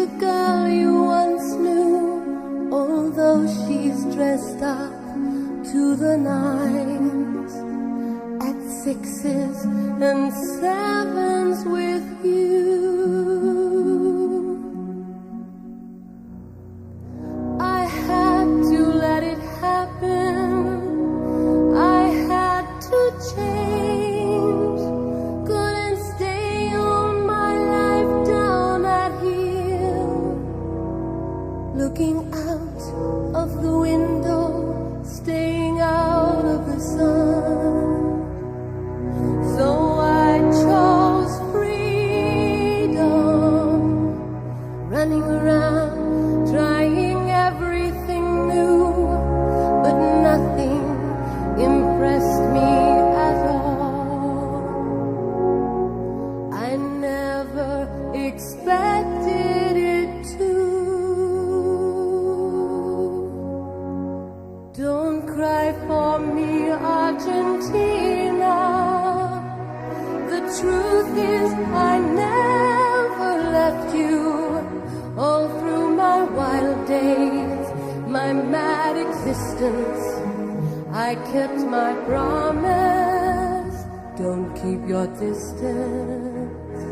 the girl you once knew, although she's dressed up to the nines, at sixes and sevens with you. I had to let it happen, I had to change, couldn't stay on my life down at here, looking out of the window, staying out of the sun. So I chose freedom, running around, trying everything new, but nothing impressed me at all. I never expected it to. Don't cry for me, Argentina. The truth is I never left you. All through my wild days, my mad existence, I kept my promise. Don't keep your distance.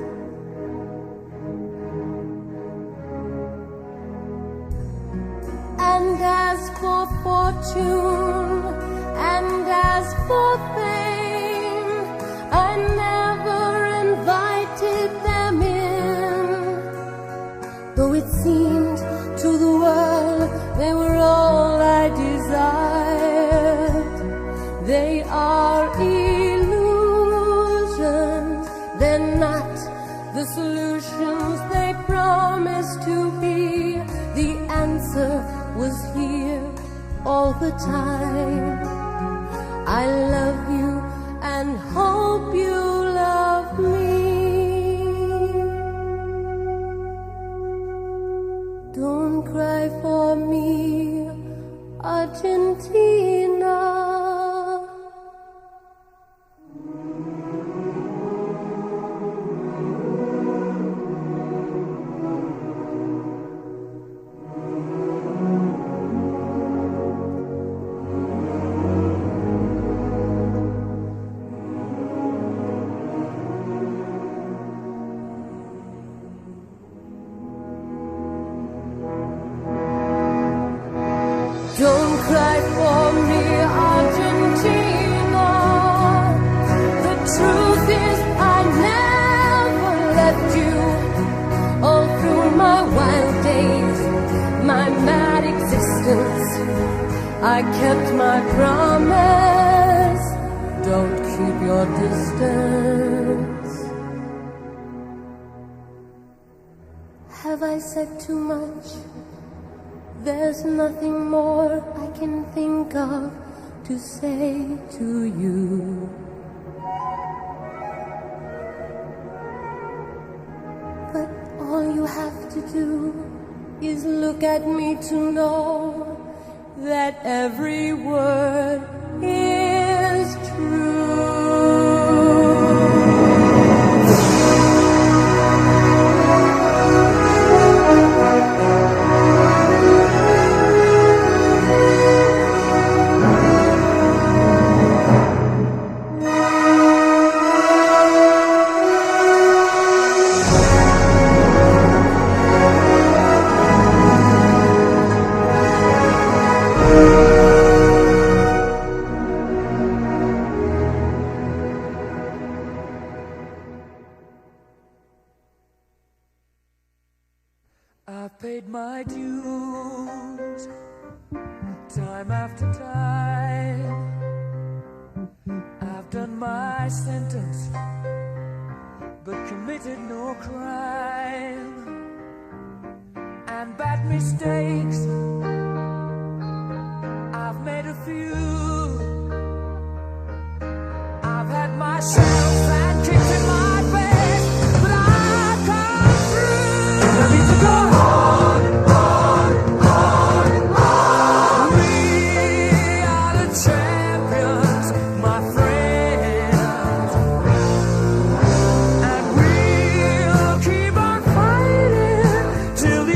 And as for fortune, and as for fame, I never invited them in, though it seemed to the world they were all I desired. They are illusions, they're not the solutions they promised to be. The answer was here all the time. I love you and hope you love me. Don't cry for me, Argentina. Don't cry for me, Argentina. The truth is I never left you. All through my wild days, my mad existence, I kept my promise. Don't keep your distance. Have I said too much? There's nothing more I can think of to say to you. But all you have to do is look at me to know that every word is true. I've paid my dues, time after time. I've done my sentence, but committed no crime. And bad mistakes, I've made a few. I've had my shells and kicks in my bed, but I've come through. I need to go on, on, on, on. We are the champions, my friends, and we'll keep on fighting till the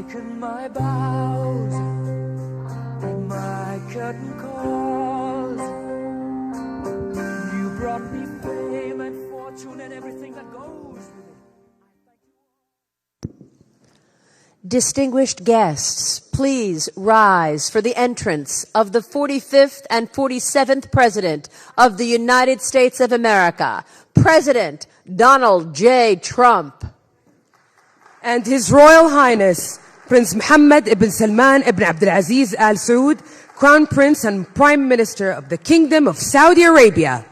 taken my bows and my curtain calls. You brought me fame and fortune and everything that goes with it. Distinguished guests, please rise for the entrance of the 45th and 47th President of the United States of America, President Donald J. Trump. And His Royal Highness Prince Mohammed ibn Salman ibn Abdulaziz Al Saud, Crown Prince and Prime Minister of the Kingdom of Saudi Arabia.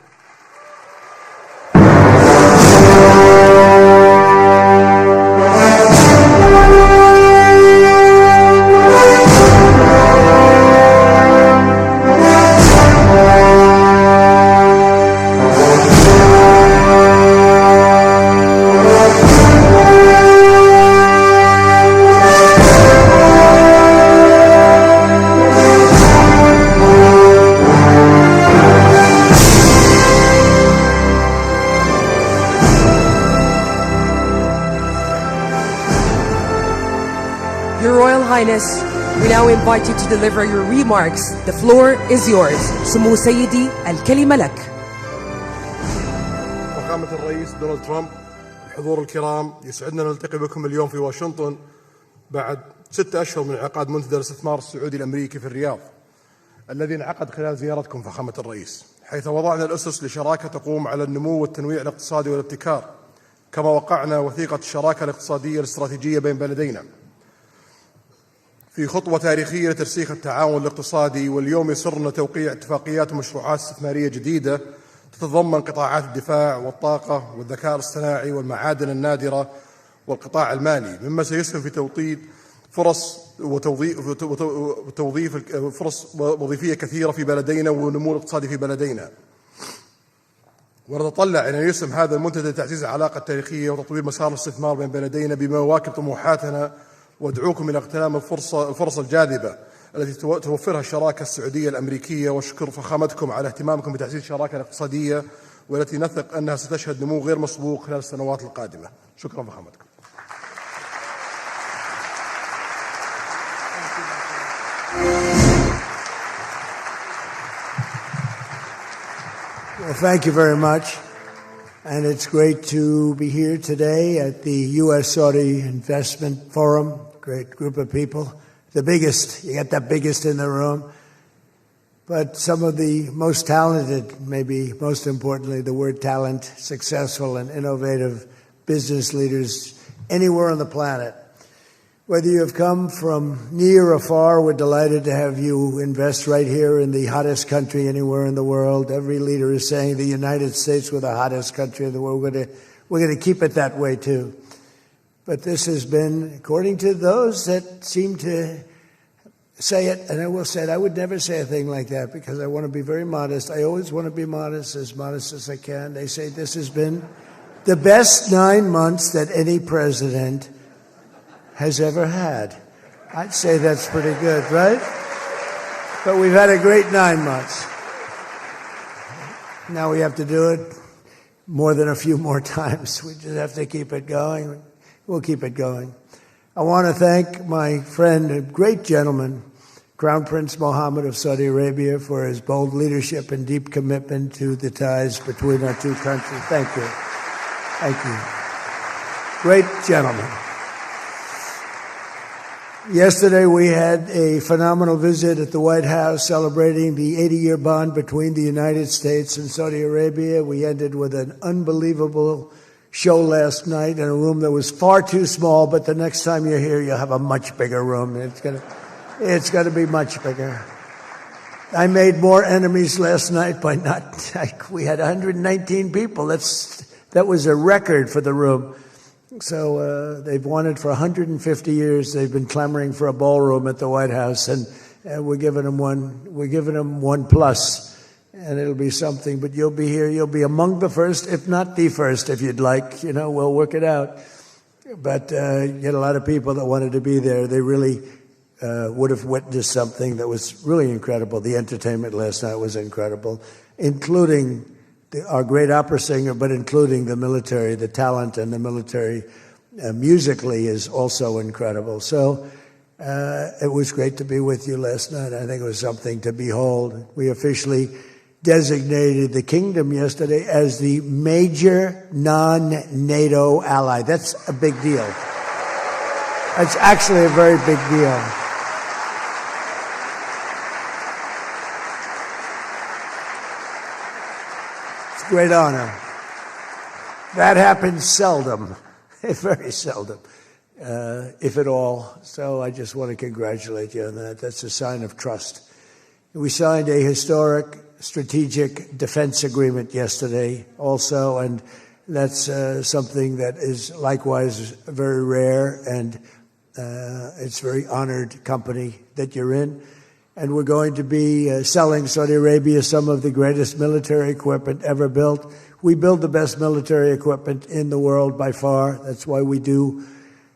Your Royal Highness, we now invite you to deliver your remarks. The floor is yours. سمو سيدي الكلمة لك. فخامة الرئيس دونالد ترامب، الحضور الكرام، يسعدنا أن نلتقي بكم اليوم في واشنطن بعد 6 أشهر من انعقاد منتدى الاستثمار السعودي الأمريكي في الرياض، الذي انعقد خلال زيارتكم فخامة الرئيس، حيث وضعنا الأسس لشراكة تقوم على النمو والتنويع الاقتصادي والابتكار، كما وقعنا وثيقة الشراكة الاقتصادية الاستراتيجية بين بلدينا في خطوة تاريخية لترسيخ التعاون الاقتصادي. واليوم يسرنا توقيع اتفاقيات ومشروعات استثمارية جديدة تتضمن قطاعات الدفاع والطاقة والذكاء الاصطناعي والمعادن النادرة والقطاع المالي، مما سيسهم في توطيد فرص وتوظيف فرص وظيفية كثيرة في بلدينا والنمو الاقتصادي في بلدينا. ونتطلع أن يسهم هذا المنتدى لتعزيز العلاقة التاريخية وتطوير مسار الاستثمار بين بلدينا بما يواكب طموحاتنا، وادعوكم إلى اغتنام الفرص الجاذبة التي توفرها الشراكة السعودية الأمريكية، واشكر فخامتكم على اهتمامكم بتعزيز الشراكة الاقتصادية والتي نثق أنها ستشهد نمو غير مسبوق خلال السنوات القادمة. شكرا فخامتكم. Well, thank you very much. And it's great to be here today at the U.S. Saudi Investment Forum. Great group of people. The biggest, you got the biggest in the room. But some of the most talented, maybe most importantly, the word talent, successful and innovative business leaders anywhere on the planet. Whether you have come from near or far, we're delighted to have you invest right here in the hottest country anywhere in the world. Every leader is saying the United States, we're the hottest country in the world. We're going to keep it that way too. But this has been, according to those that seem to say it, and I will say it, I would never say a thing like that because I want to be very modest. I always want to be modest as I can. They say this has been the best 9 months that any president has ever had. I'd say that's pretty good, right? But we've had a great 9 months. Now we have to do it more than a few more times. We just have to keep it going. We'll keep it going. I want to thank my friend, a great gentleman, Crown Prince Mohammed of Saudi Arabia, for his bold leadership and deep commitment to the ties between our two countries. Thank you. Thank you. Great gentleman. Yesterday we had a phenomenal visit at the White House celebrating the 80-year bond between the United States and Saudi Arabia. We ended with an unbelievable show last night in a room that was far too small, but the next time you're here, you'll have a much bigger room. It's going to be much bigger. I made more enemies last night by we had 119 people. That was a record for the room. So they've wanted for 150 years. They've been clamoring for a ballroom at the White House, and we're giving them one. We're giving them one plus, and it'll be something. But you'll be here. You'll be among the first, if not the first, if you'd like. You know, we'll work it out. But you had a lot of people that wanted to be there. They really would have witnessed something that was really incredible. The entertainment last night was incredible, including our great opera singer, but including the military, the talent and the military musically is also incredible. So It was great to be with you last night. I think it was something to behold. We officially designated the kingdom yesterday as the major non-NATO ally. That's a big deal. That's actually a very big deal. It's a great honor. That happens seldom, very seldom, if at all. So I just want to congratulate you on that. That's a sign of trust. We signed a historic strategic defense agreement yesterday also, and that's something that is likewise very rare, and it's a very honored company that you're in. And we're going to be selling Saudi Arabia some of the greatest military equipment ever built. We build the best military equipment in the world by far. That's why we do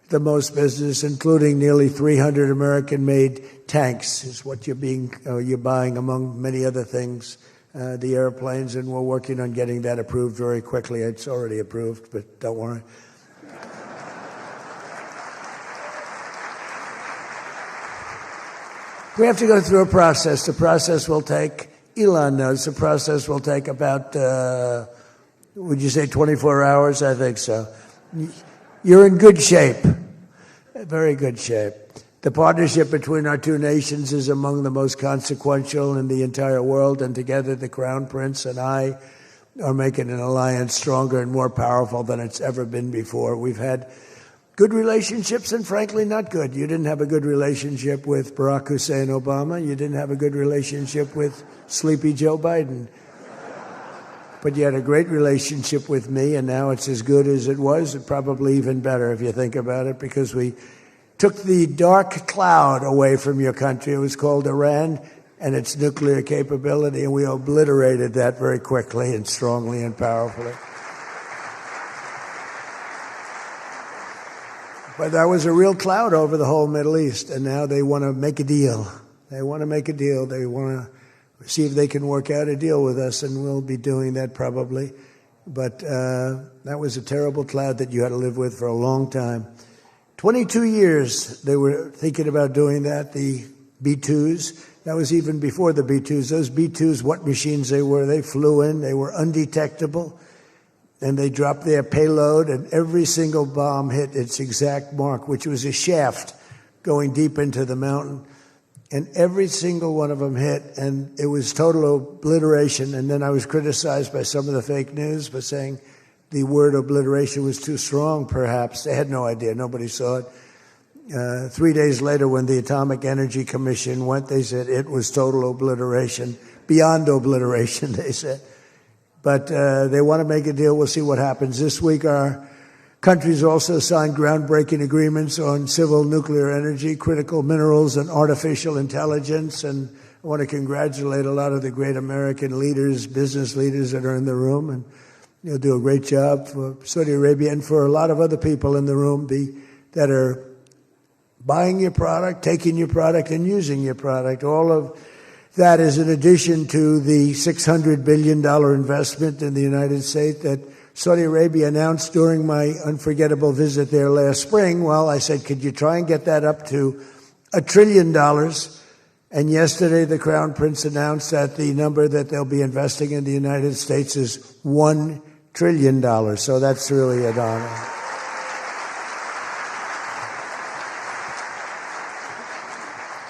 the most business, including nearly 300 American-made tanks is what you're buying, among many other things, the airplanes, and we're working on getting that approved very quickly. It's already approved, but don't worry. We have to go through a process. The process will take, Elon knows, the process will take about, would you say 24 hours? I think so. You're in good shape, very good shape. The partnership between our two nations is among the most consequential in the entire world, and together the Crown Prince and I are making an alliance stronger and more powerful than it's ever been before. We've had good relationships and, frankly, not good. You didn't have a good relationship with Barack Hussein Obama. You didn't have a good relationship with Sleepy Joe Biden. But you had a great relationship with me, and now it's as good as it was, probably even better if you think about it, because we took the dark cloud away from your country. It was called Iran and its nuclear capability, and we obliterated that very quickly and strongly and powerfully. But that was a real cloud over the whole Middle East, and now they want to make a deal. They want to make a deal. They want to see if they can work out a deal with us, and we'll be doing that probably. But that was a terrible cloud that you had to live with for a long time. 22 years they were thinking about doing that, the B-2s. That was even before the B-2s. Those B-2s, what machines they were. They flew in. They were undetectable. And they dropped their payload, and every single bomb hit its exact mark, which was a shaft going deep into the mountain. And every single one of them hit, and it was total obliteration. And then I was criticized by some of the fake news for saying the word obliteration was too strong, perhaps. They had no idea. Nobody saw it. 3 days later, when the Atomic Energy Commission went, they said it was total obliteration, beyond obliteration, they said. But they want to make a deal. We'll see what happens. This week, our countries also signed groundbreaking agreements on civil nuclear energy, critical minerals, and artificial intelligence. And I want to congratulate a lot of the great American leaders, business leaders that are in the room. And you'll do a great job for Saudi Arabia and for a lot of other people in the room that are buying your product, taking your product, and using your product. All of that is in addition to the $600 billion investment in the United States that Saudi Arabia announced during my unforgettable visit there last spring. Well, I said, could you try and get that up to $1 trillion? And yesterday, the Crown Prince announced that the number that they'll be investing in the United States is $1 trillion. So that's really an honor.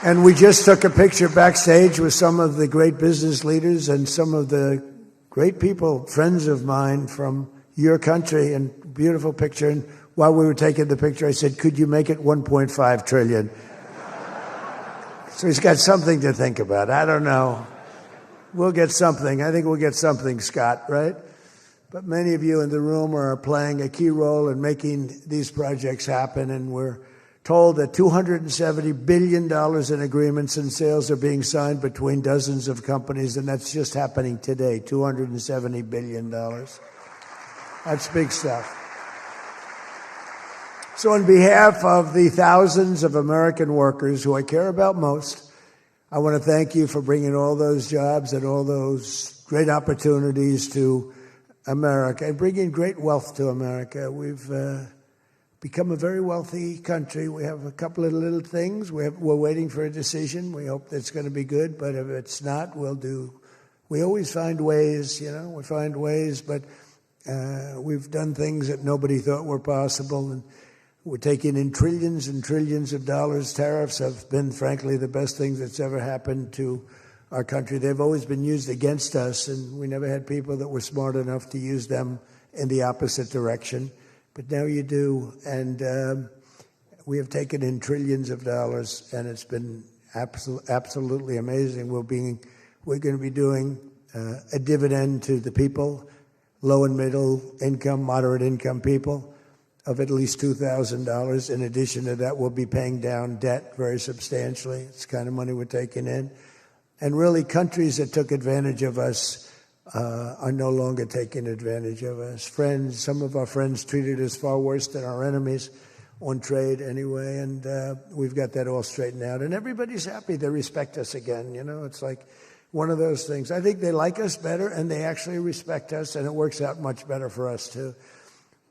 And we just took a picture backstage with some of the great business leaders and some of the great people, friends of mine from your country, and beautiful picture. And while we were taking the picture, I said, could you make it 1.5 trillion? So he's got something to think about. I don't know. We'll get something. I think we'll get something, Scott, right? But many of you in the room are playing a key role in making these projects happen, and we're told that $270 billion in agreements and sales are being signed between dozens of companies, and that's just happening today, $270 billion. That's big stuff. So on behalf of the thousands of American workers who I care about most, I want to thank you for bringing all those jobs and all those great opportunities to America and bringing great wealth to America. We've become a very wealthy country. We have a couple of little things. We're waiting for a decision. We hope that's going to be good, but if it's not, we always find ways, we find ways, but we've done things that nobody thought were possible, and we're taking in trillions and trillions of dollars. Tariffs have been, frankly, the best thing that's ever happened to our country. They've always been used against us, and we never had people that were smart enough to use them in the opposite direction. But now you do, and we have taken in trillions of dollars, and it's been absolutely amazing. We're going to be doing a dividend to the people, low and middle income, moderate income people, of at least $2,000. In addition to that, we'll be paying down debt very substantially. It's the kind of money we're taking in. And really, countries that took advantage of us are no longer taking advantage of us. Some of our friends treated us far worse than our enemies on trade anyway, and we've got that all straightened out. And everybody's happy. They respect us again. It's like one of those things. I think they like us better, and they actually respect us, and it works out much better for us, too.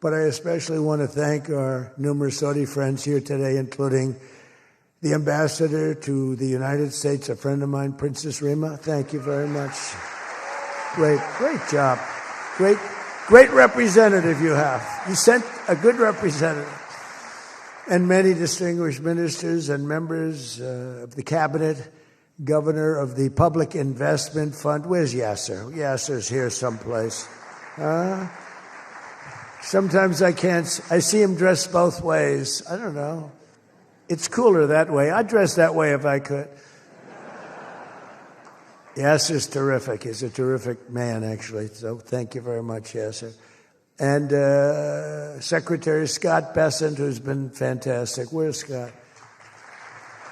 But I especially want to thank our numerous Saudi friends here today, including the ambassador to the United States, a friend of mine, Princess Rima. Thank you very much. Great job. Great representative you have. You sent a good representative. And many distinguished ministers and members of the cabinet, governor of the Public Investment Fund. Where's Yasser? Yasser's here someplace. Sometimes I see him dressed both ways. I don't know. It's cooler that way. I'd dress that way if I could. Yasser's terrific. He's a terrific man, actually. So thank you very much, Yasser. And Secretary Scott Bessent, who's been fantastic. Where's Scott?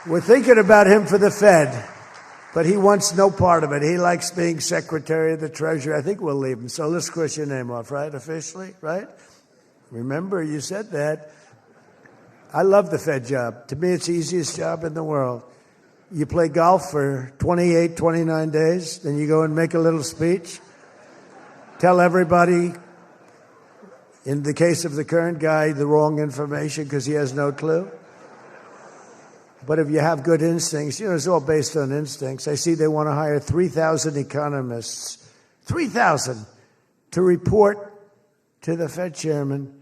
We're thinking about him for the Fed, but he wants no part of it. He likes being Secretary of the Treasury. I think we'll leave him. So let's cross your name off, right? Officially, right? Remember, you said that. I love the Fed job. To me, it's the easiest job in the world. You play golf for 28, 29 days, then you go and make a little speech, tell everybody, in the case of the current guy, the wrong information because he has no clue. But if you have good instincts, it's all based on instincts. I see they want to hire 3,000 economists, 3,000, to report to the Fed chairman.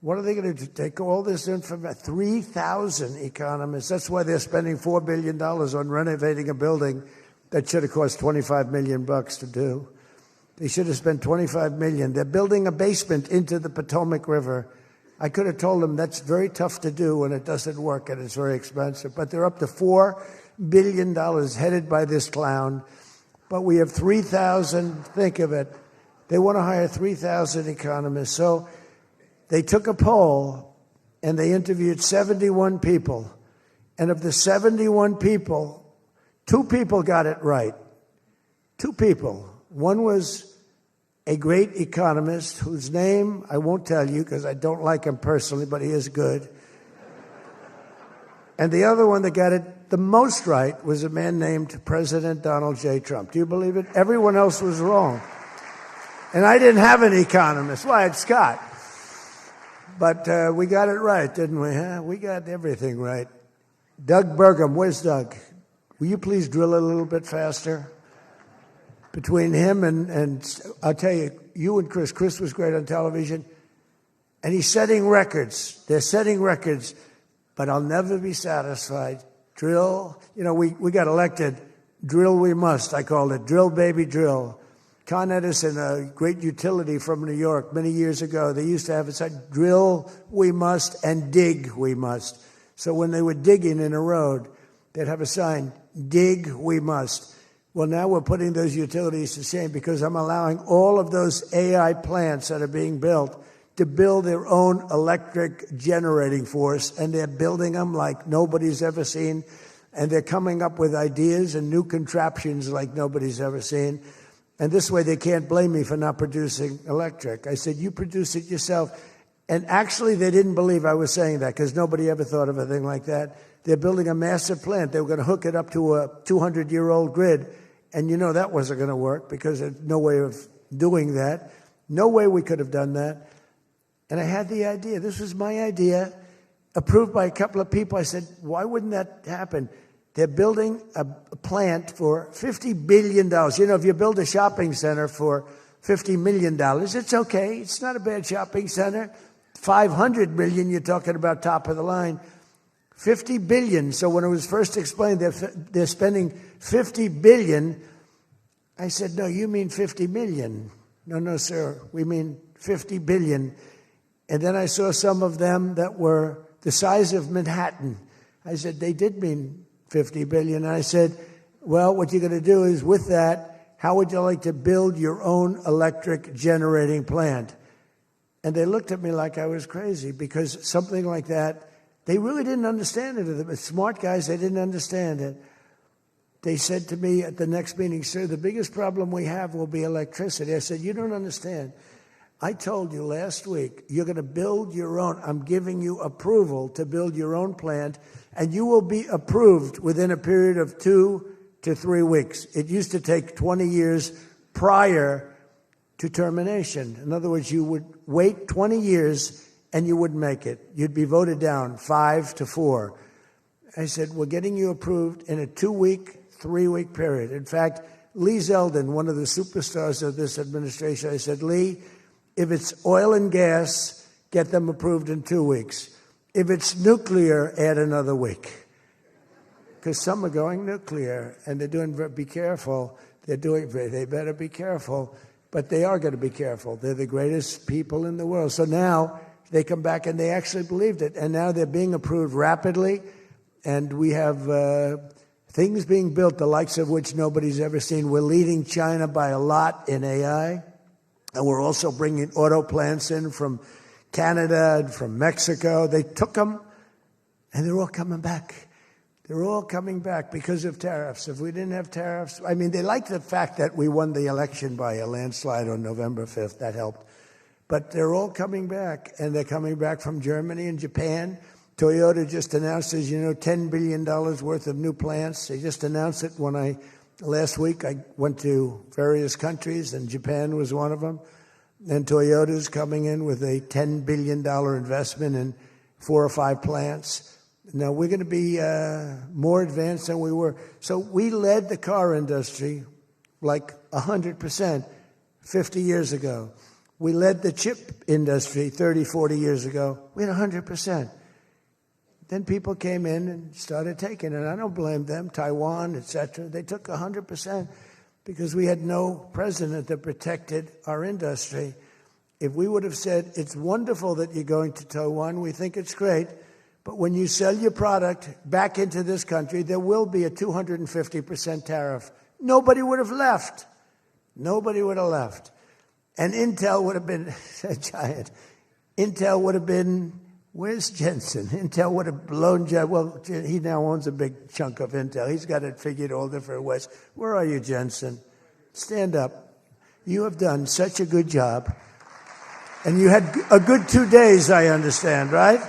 What are they going to do? Take all this information? 3,000 economists. That's why they're spending $4 billion on renovating a building that should have cost $25 million to do. They should have spent $25 million. They're building a basement into the Potomac River. I could have told them that's very tough to do when it doesn't work and it's very expensive. But they're up to $4 billion headed by this clown. But we have 3,000. Think of it. They want to hire 3,000 economists. So they took a poll, and they interviewed 71 people. And of the 71 people, 2 people got it right. 2 people. One was a great economist whose name I won't tell you because I don't like him personally, but he is good. And the other one that got it the most right was a man named President Donald J. Trump. Do you believe it? Everyone else was wrong. And I didn't have an economist. Well, I had Scott. But we got it right, didn't we? Huh? We got everything right. Doug Burgum, where's Doug? Will you please drill a little bit faster? Between him and I'll tell you, you and Chris. Chris was great on television. And he's setting records. They're setting records. But I'll never be satisfied. Drill. We got elected. Drill we must, I called it. Drill, baby, drill. Con Edison, a great utility from New York many years ago, they used to have it said, drill we must and dig we must. So when they were digging in a road, they'd have a sign, dig we must. Well, now we're putting those utilities to shame because I'm allowing all of those AI plants that are being built to build their own electric generating force, and they're building them like nobody's ever seen, and they're coming up with ideas and new contraptions like nobody's ever seen. And this way they can't blame me for not producing electric. I said, you produce it yourself. And actually they didn't believe I was saying that because nobody ever thought of a thing like that. They're building a massive plant. They were going to hook it up to a 200-year-old grid. And that wasn't going to work because there's no way of doing that. No way we could have done that. And I had the idea. This was my idea, approved by a couple of people. I said, why wouldn't that happen? They're building a plant for $50 billion. You know, if you build a shopping center for $50 million, it's okay. It's not a bad shopping center. $500 million, you're talking about top of the line. $50 billion. So when it was first explained they're spending $50 billion, I said, no, you mean 50 million. No, sir, we mean 50 billion. And then I saw some of them that were the size of Manhattan. I said, they did mean 50 billion. And I said, well, what you're going to do is with that, how would you like to build your own electric generating plant? And they looked at me like I was crazy because something like that, they really didn't understand it. The smart guys, they didn't understand it. They said to me at the next meeting, sir, the biggest problem we have will be electricity. I said, you don't understand. I told you last week, you're going to build your own. I'm giving you approval to build your own plant, and you will be approved within a period of 2 to 3 weeks. It used to take 20 years prior to termination. In other words, you would wait 20 years and you wouldn't make it. You'd be voted down 5 to 4. I said, we're getting you approved in a 2-week, 3-week period. In fact, Lee Zeldin, one of the superstars of this administration, I said, Lee, if it's oil and gas, get them approved in 2 weeks. If it's nuclear, add another week. Because some are going nuclear, and they're doing, be careful. They better be careful. But they are going to be careful. They're the greatest people in the world. So now they come back and they actually believed it. And now they're being approved rapidly. And we have things being built, the likes of which nobody's ever seen. We're leading China by a lot in AI. And we're also bringing auto plants in from Canada and from Mexico. They took them, and they're all coming back. They're all coming back because of tariffs. If we didn't have tariffs, I mean, they like the fact that we won the election by a landslide on November 5th. That helped. But they're all coming back, and they're coming back from Germany and Japan. Toyota just announced, as you know, $10 billion worth of new plants. They just announced it last week. I went to various countries, and Japan was one of them. And Toyota's coming in with a $10 billion investment in 4 or 5 plants. Now, we're going to be more advanced than we were. So we led the car industry like 100% 50 years ago. We led the chip industry 30, 40 years ago. We had 100%. Then people came in and started taking it. I don't blame them, Taiwan, etc. They took 100% because we had no president that protected our industry. If we would have said, it's wonderful that you're going to Taiwan, we think it's great, but when you sell your product back into this country, there will be a 250% tariff. Nobody would have left. Nobody would have left. And Intel would have been a giant. Intel would have been, where's Jensen? Intel would have blown, well, he now owns a big chunk of Intel. He's got it figured all different ways. Where are you, Jensen? Stand up. You have done such a good job. And you had a good 2 days, I understand, right?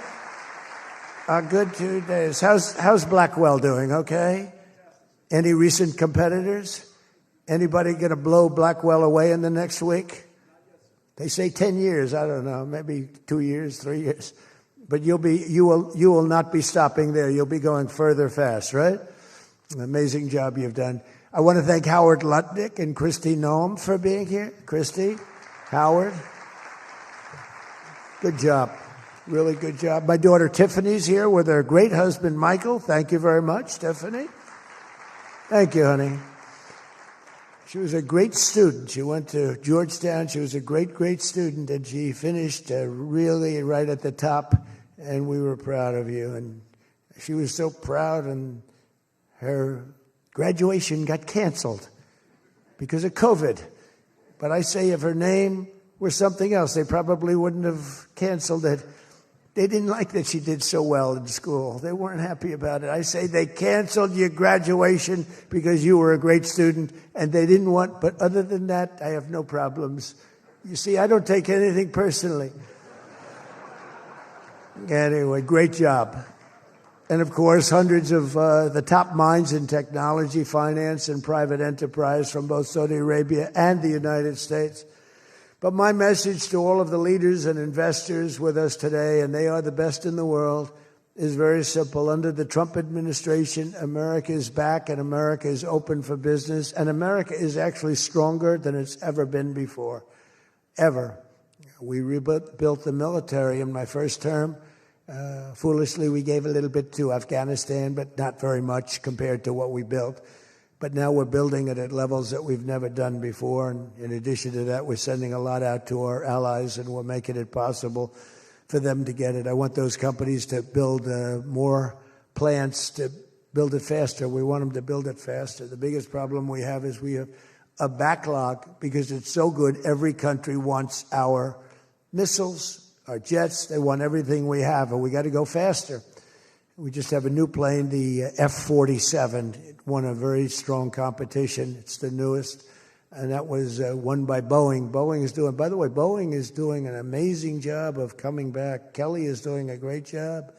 A good 2 days. How's Blackwell doing, okay? Any recent competitors? Anybody going to blow Blackwell away in the next week? They say 10 years. I don't know, maybe 2 years, 3 years. But you will not be stopping there. You'll be going further fast, right? An amazing job you've done. I want to thank Howard Lutnick and Christy Noem for being here. Christy, Howard, good job. Really good job. My daughter Tiffany's here with her great husband, Michael. Thank you very much, Tiffany. Thank you, honey. She was a great student. She went to Georgetown. She was a great, great student, and she finished really right at the top, and we were proud of you. And she was so proud, and her graduation got canceled because of COVID. But I say if her name were something else, they probably wouldn't have canceled it. They didn't like that she did so well in school. They weren't happy about it. I say they canceled your graduation because you were a great student, and they didn't want, but other than that, I have no problems. You see, I don't take anything personally. Anyway, great job. And of course, hundreds of the top minds in technology, finance, and private enterprise from both Saudi Arabia and the United States. But my message to all of the leaders and investors with us today, and they are the best in the world, is very simple. Under the Trump administration, America is back and America is open for business. And America is actually stronger than it's ever been before, ever. We rebuilt the military in my first term. Foolishly, we gave a little bit to Afghanistan, but not very much compared to what we built. But now we're building it at levels that we've never done before. And in addition to that, we're sending a lot out to our allies, and we're making it possible for them to get it. I want those companies to build more plants, to build it faster. We want them to build it faster. The biggest problem we have is we have a backlog because it's so good. Every country wants our missiles, our jets. They want everything we have, and we got to go faster. We just have a new plane, the F-47. It won a very strong competition. It's the newest, and that was won by Boeing. By the way, Boeing is doing an amazing job of coming back. Kelly is doing a great job.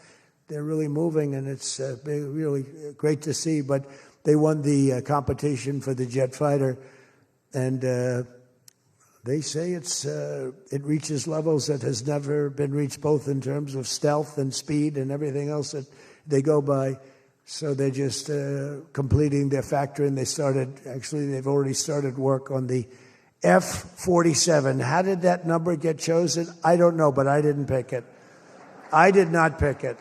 They're really moving, and it's really great to see. But they won the competition for the jet fighter, and they say it reaches levels that has never been reached, both in terms of stealth and speed and everything else that they go by. So they're just completing their factory, and they've already started work on the F-47. How did that number get chosen? I don't know, but I didn't pick it. I did not pick it.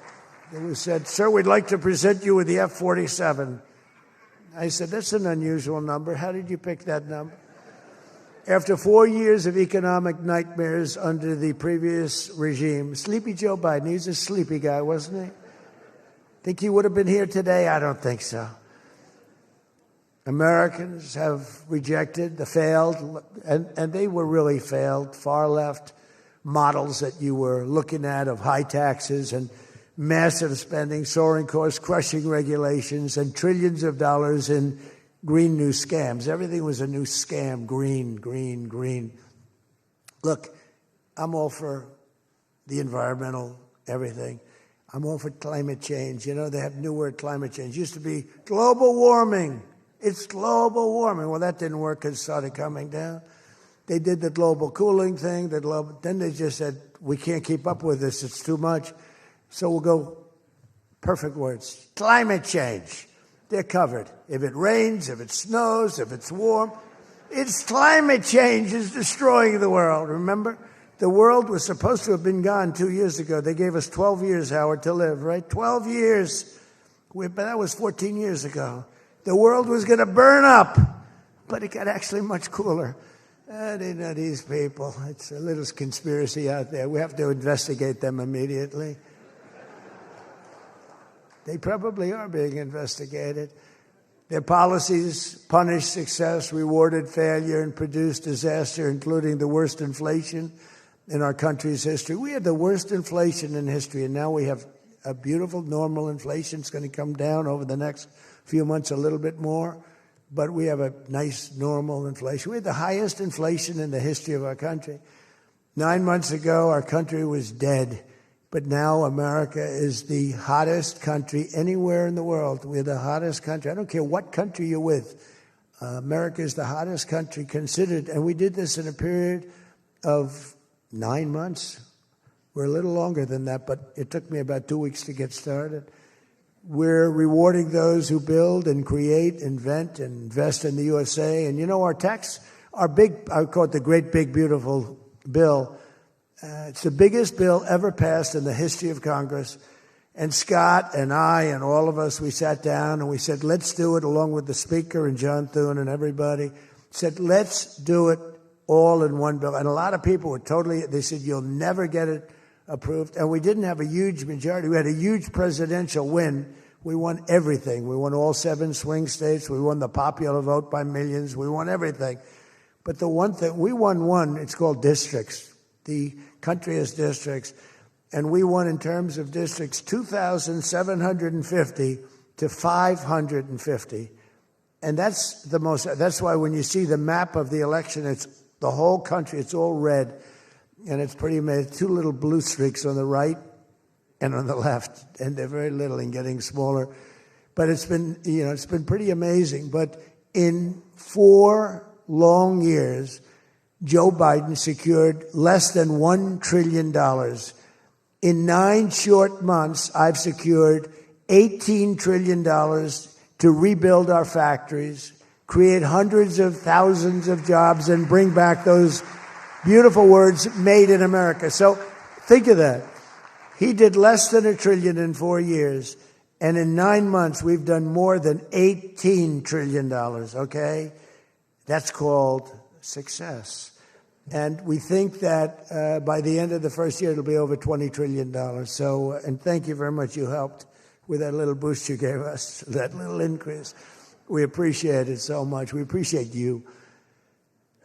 It was said, "Sir, we'd like to present you with the F-47. I said, "That's an unusual number. How did you pick that number?" After 4 years of economic nightmares under the previous regime, Sleepy Joe Biden, he's a sleepy guy, wasn't he? Think he would have been here today? I don't think so. Americans have rejected the failed, and they were really failed, far left models that you were looking at of high taxes and massive spending, soaring costs, crushing regulations, and trillions of dollars in green new scams. Everything was a new scam, green, green, green. Look, I'm all for the environmental everything. I'm all for climate change. You know, they have new word, climate change. It used to be global warming. It's global warming. Well, that didn't work because it started coming down. They did the global cooling thing. Then they just said, we can't keep up with this. It's too much. So we'll go, perfect words, climate change. They're covered. If it rains, if it snows, if it's warm, it's climate change is destroying the world, remember? The world was supposed to have been gone 2 years ago. They gave us 12 years, Howard, to live, right? 12 years. But that was 14 years ago. The world was going to burn up, but it got actually much cooler. These people, it's a little conspiracy out there. We have to investigate them immediately. They probably are being investigated. Their policies punished success, rewarded failure, and produced disaster, including the worst inflation in our country's history. We had the worst inflation in history, and now we have a beautiful normal inflation. It's going to come down over the next few months a little bit more, but we have a nice normal inflation. We had the highest inflation in the history of our country. 9 months ago, our country was dead, but now America is the hottest country anywhere in the world. We're the hottest country. I don't care what country you're with. America is the hottest country considered, and we did this in a period of 9 months. We're a little longer than that, but it took me about 2 weeks to get started. We're rewarding those who build and create, invent, and invest in the USA. And you know, our big, I call it the great, big, beautiful bill. It's the biggest bill ever passed in the history of Congress. And Scott and I and all of us, we sat down and we said, let's do it, along with the Speaker and John Thune and everybody. Said, let's do it all in one bill. And a lot of people were they said, you'll never get it approved. And we didn't have a huge majority. We had a huge presidential win. We won everything. We won all 7 swing states. We won the popular vote by millions. We won everything. But the one thing, we won one, it's called districts. The country has districts. And we won in terms of districts 2,750 to 550. And that's why when you see the map of the election, it's the whole country, it's all red. And it's pretty amazing. 2 little blue streaks on the right and on the left. And they're very little and getting smaller. But it's been pretty amazing. But in 4 long years, Joe Biden secured less than $1 trillion. In 9 short months, I've secured $18 trillion to rebuild our factories, create hundreds of thousands of jobs, and bring back those beautiful words, made in America. So think of that. He did less than $1 trillion in 4 years. And in 9 months, we've done more than $18 trillion, okay? That's called success. And we think that by the end of the first year, it'll be over $20 trillion. So, and thank you very much. You helped with that little boost you gave us, that little increase. We appreciate it so much. We appreciate you.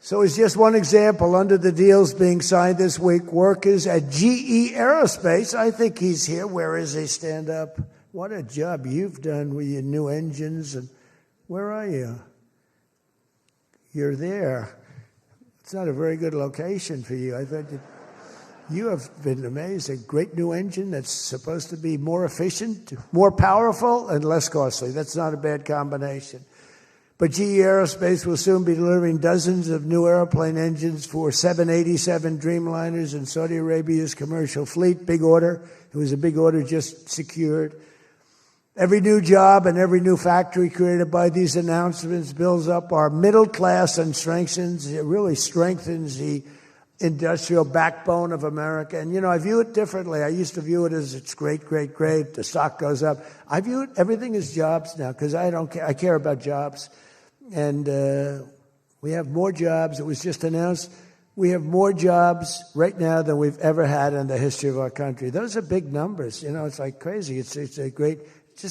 So it's just one example. Under the deals being signed this week, workers at GE Aerospace, I think he's here. Where is he? Stand up. What a job you've done with your new engines. And where are you? You're there. It's not a very good location for you. I thought you have been amazing. Great new engine that's supposed to be more efficient, more powerful, and less costly. That's not a bad combination. But GE Aerospace will soon be delivering dozens of new airplane engines for 787 Dreamliners in Saudi Arabia's commercial fleet. Big order. It was a big order just secured. Every new job and every new factory created by these announcements builds up our middle class and really strengthens the industrial backbone of America. And, you know, I view it differently. I used to view it as it's great, great, great. The stock goes up. I view it, everything is jobs now because I don't care. I care about jobs. And we have more jobs. It was just announced. We have more jobs right now than we've ever had in the history of our country. Those are big numbers. You know, it's like crazy. It's just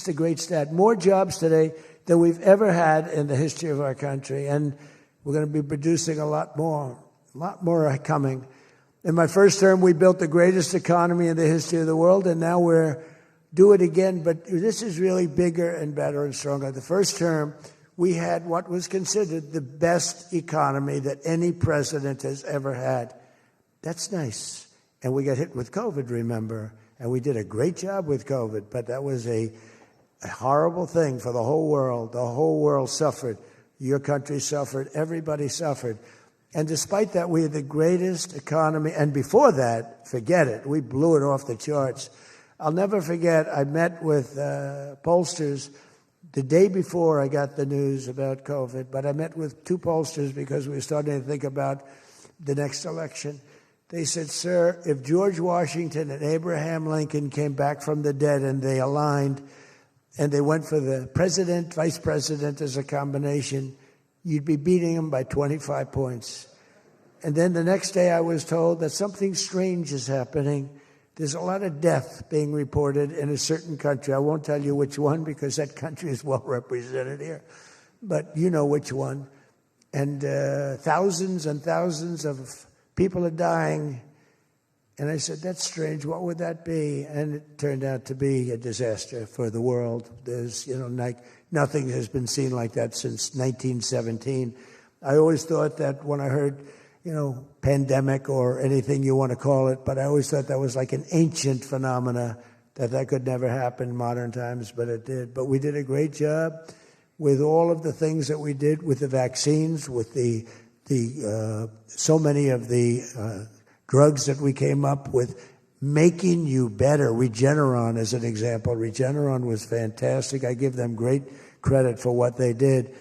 a great stat. More jobs today than we've ever had in the history of our country. And we're going to be producing a lot more are coming. In my first term, we built the greatest economy in the history of the world, and now we're do it again. But this is really bigger and better and stronger. The first term, we had what was considered the best economy that any president has ever had. That's nice. And we got hit with COVID, remember? And we did a great job with COVID, but that was a horrible thing for the whole world. The whole world suffered. Your country suffered. Everybody suffered. And despite that, we had the greatest economy. And before that, forget it. We blew it off the charts. I'll never forget, I met with pollsters the day before I got the news about COVID. But I met with 2 pollsters because we were starting to think about the next election. They said, sir, if George Washington and Abraham Lincoln came back from the dead and they aligned and they went for the president, vice president as a combination, you'd be beating them by 25 points. And then the next day I was told that something strange is happening. There's a lot of death being reported in a certain country. I won't tell you which one because that country is well represented here. But you know which one. And thousands and thousands of people are dying. And I said, that's strange. What would that be? And it turned out to be a disaster for the world. There's, nothing has been seen like that since 1917. I always thought that when I heard, pandemic or anything you want to call it, but I always thought that was like an ancient phenomena, that could never happen in modern times, but it did. But we did a great job with all of the things that we did with the vaccines, with the so many of the drugs that we came up with, making you better. Regeneron, as an example. Regeneron was fantastic. I give them great credit for what they did.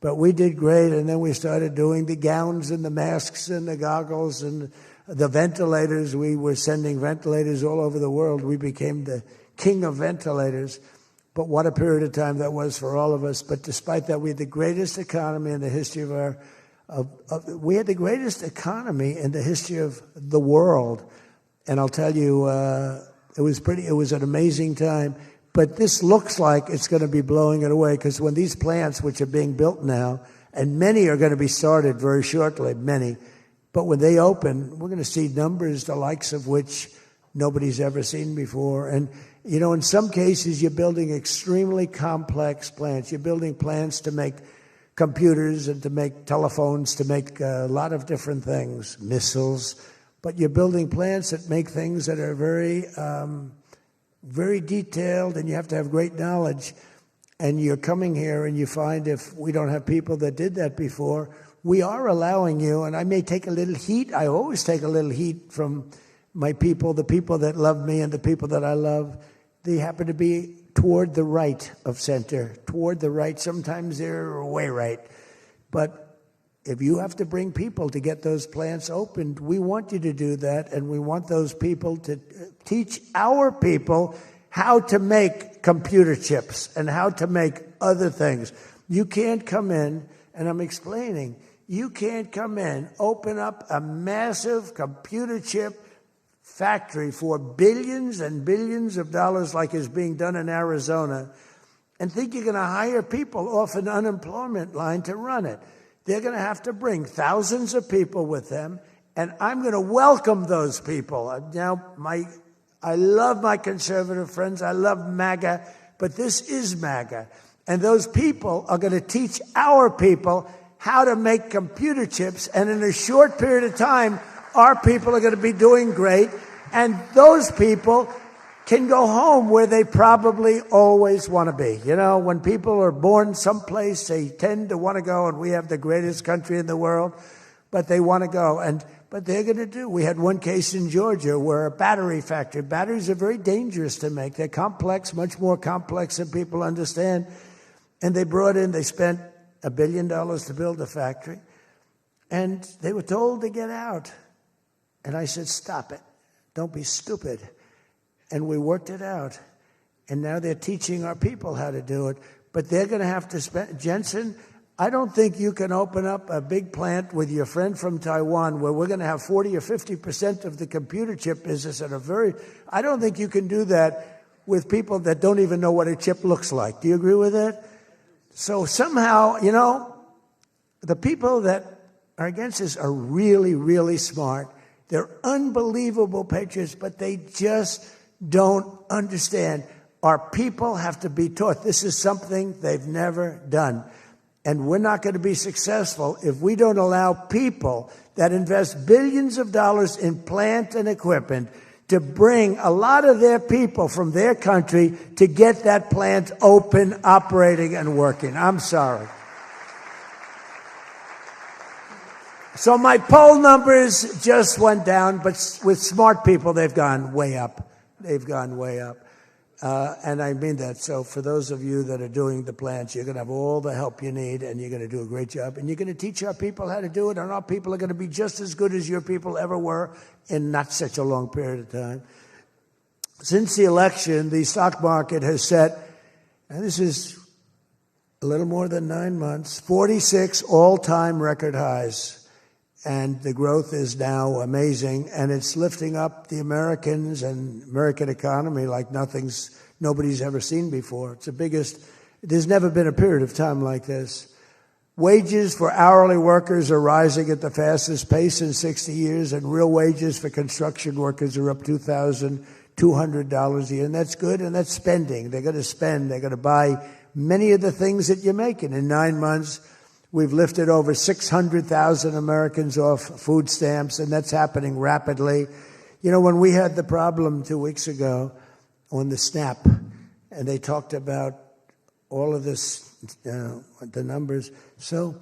But we did great, and then we started doing the gowns and the masks and the goggles and the ventilators. We were sending ventilators all over the world. We became the king of ventilators. But what a period of time that was for all of us. But despite that, we had the greatest economy in the history of we had the greatest economy in the history of the world. And I'll tell you, it was an amazing time. But this looks like it's going to be blowing it away, because when these plants, which are being built now, and many are going to be started very shortly, many, but when they open, we're going to see numbers the likes of which nobody's ever seen before. And, in some cases, you're building extremely complex plants. You're building plants to make computers and to make telephones, to make a lot of different things, missiles. But you're building plants that make things that are very, very detailed, and you have to have great knowledge. And you're coming here and you find if we don't have people that did that before, we are allowing you, and I may take a little heat. I always take a little heat from my people, the people that love me and the people that I love. They happen to be toward the right of center, toward the right. Sometimes they're way right. But if you have to bring people to get those plants opened, we want you to do that, and we want those people to teach our people how to make computer chips and how to make other things. You can't come in, and I'm explaining, you can't come in, open up a massive computer chip factory for billions and billions of dollars like is being done in Arizona and think you're going to hire people off an unemployment line to run it. They're going to have to bring thousands of people with them, and I'm going to welcome those people. Now, I love my conservative friends. I love MAGA, but this is MAGA. And those people are going to teach our people how to make computer chips, and in a short period of time, our people are going to be doing great, and those people can go home where they probably always want to be. You know, when people are born someplace, they tend to want to go, and we have the greatest country in the world, but they want to go. But they're going to do. We had one case in Georgia where a battery factory, batteries are very dangerous to make. They're complex, much more complex than people understand. And they spent $1 billion to build a factory. And they were told to get out. And I said, stop it. Don't be stupid. And we worked it out. And now they're teaching our people how to do it. But they're going to have to spend, Jensen, I don't think you can open up a big plant with your friend from Taiwan where we're going to have 40 or 50% of the computer chip business I don't think you can do that with people that don't even know what a chip looks like. Do you agree with that? So somehow, you know, the people that are against this are really, really smart. They're unbelievable patriots, but they just don't understand. Our people have to be taught. This is something they've never done. And we're not going to be successful if we don't allow people that invest billions of dollars in plant and equipment to bring a lot of their people from their country to get that plant open, operating, and working. I'm sorry. So my poll numbers just went down, but with smart people, they've gone way up. They've gone way up. And I mean that. So for those of you that are doing the plants, you're going to have all the help you need, and you're going to do a great job. And you're going to teach our people how to do it, and our people are going to be just as good as your people ever were in not such a long period of time. Since the election, the stock market has set, and this is a little more than 9 months, 46 all-time record highs. And the growth is now amazing, and it's lifting up the Americans and American economy like nobody's ever seen before. It's the biggest. There's never been a period of time like this. Wages for hourly workers are rising at the fastest pace in 60 years, and real wages for construction workers are up $2,200 a year, and that's good, and that's spending. They're going to spend. They're going to buy many of the things that you're making. In 9 months, we've lifted over 600,000 Americans off food stamps, and that's happening rapidly. You know, when we had the problem 2 weeks ago on the SNAP, and they talked about all of this, the numbers. So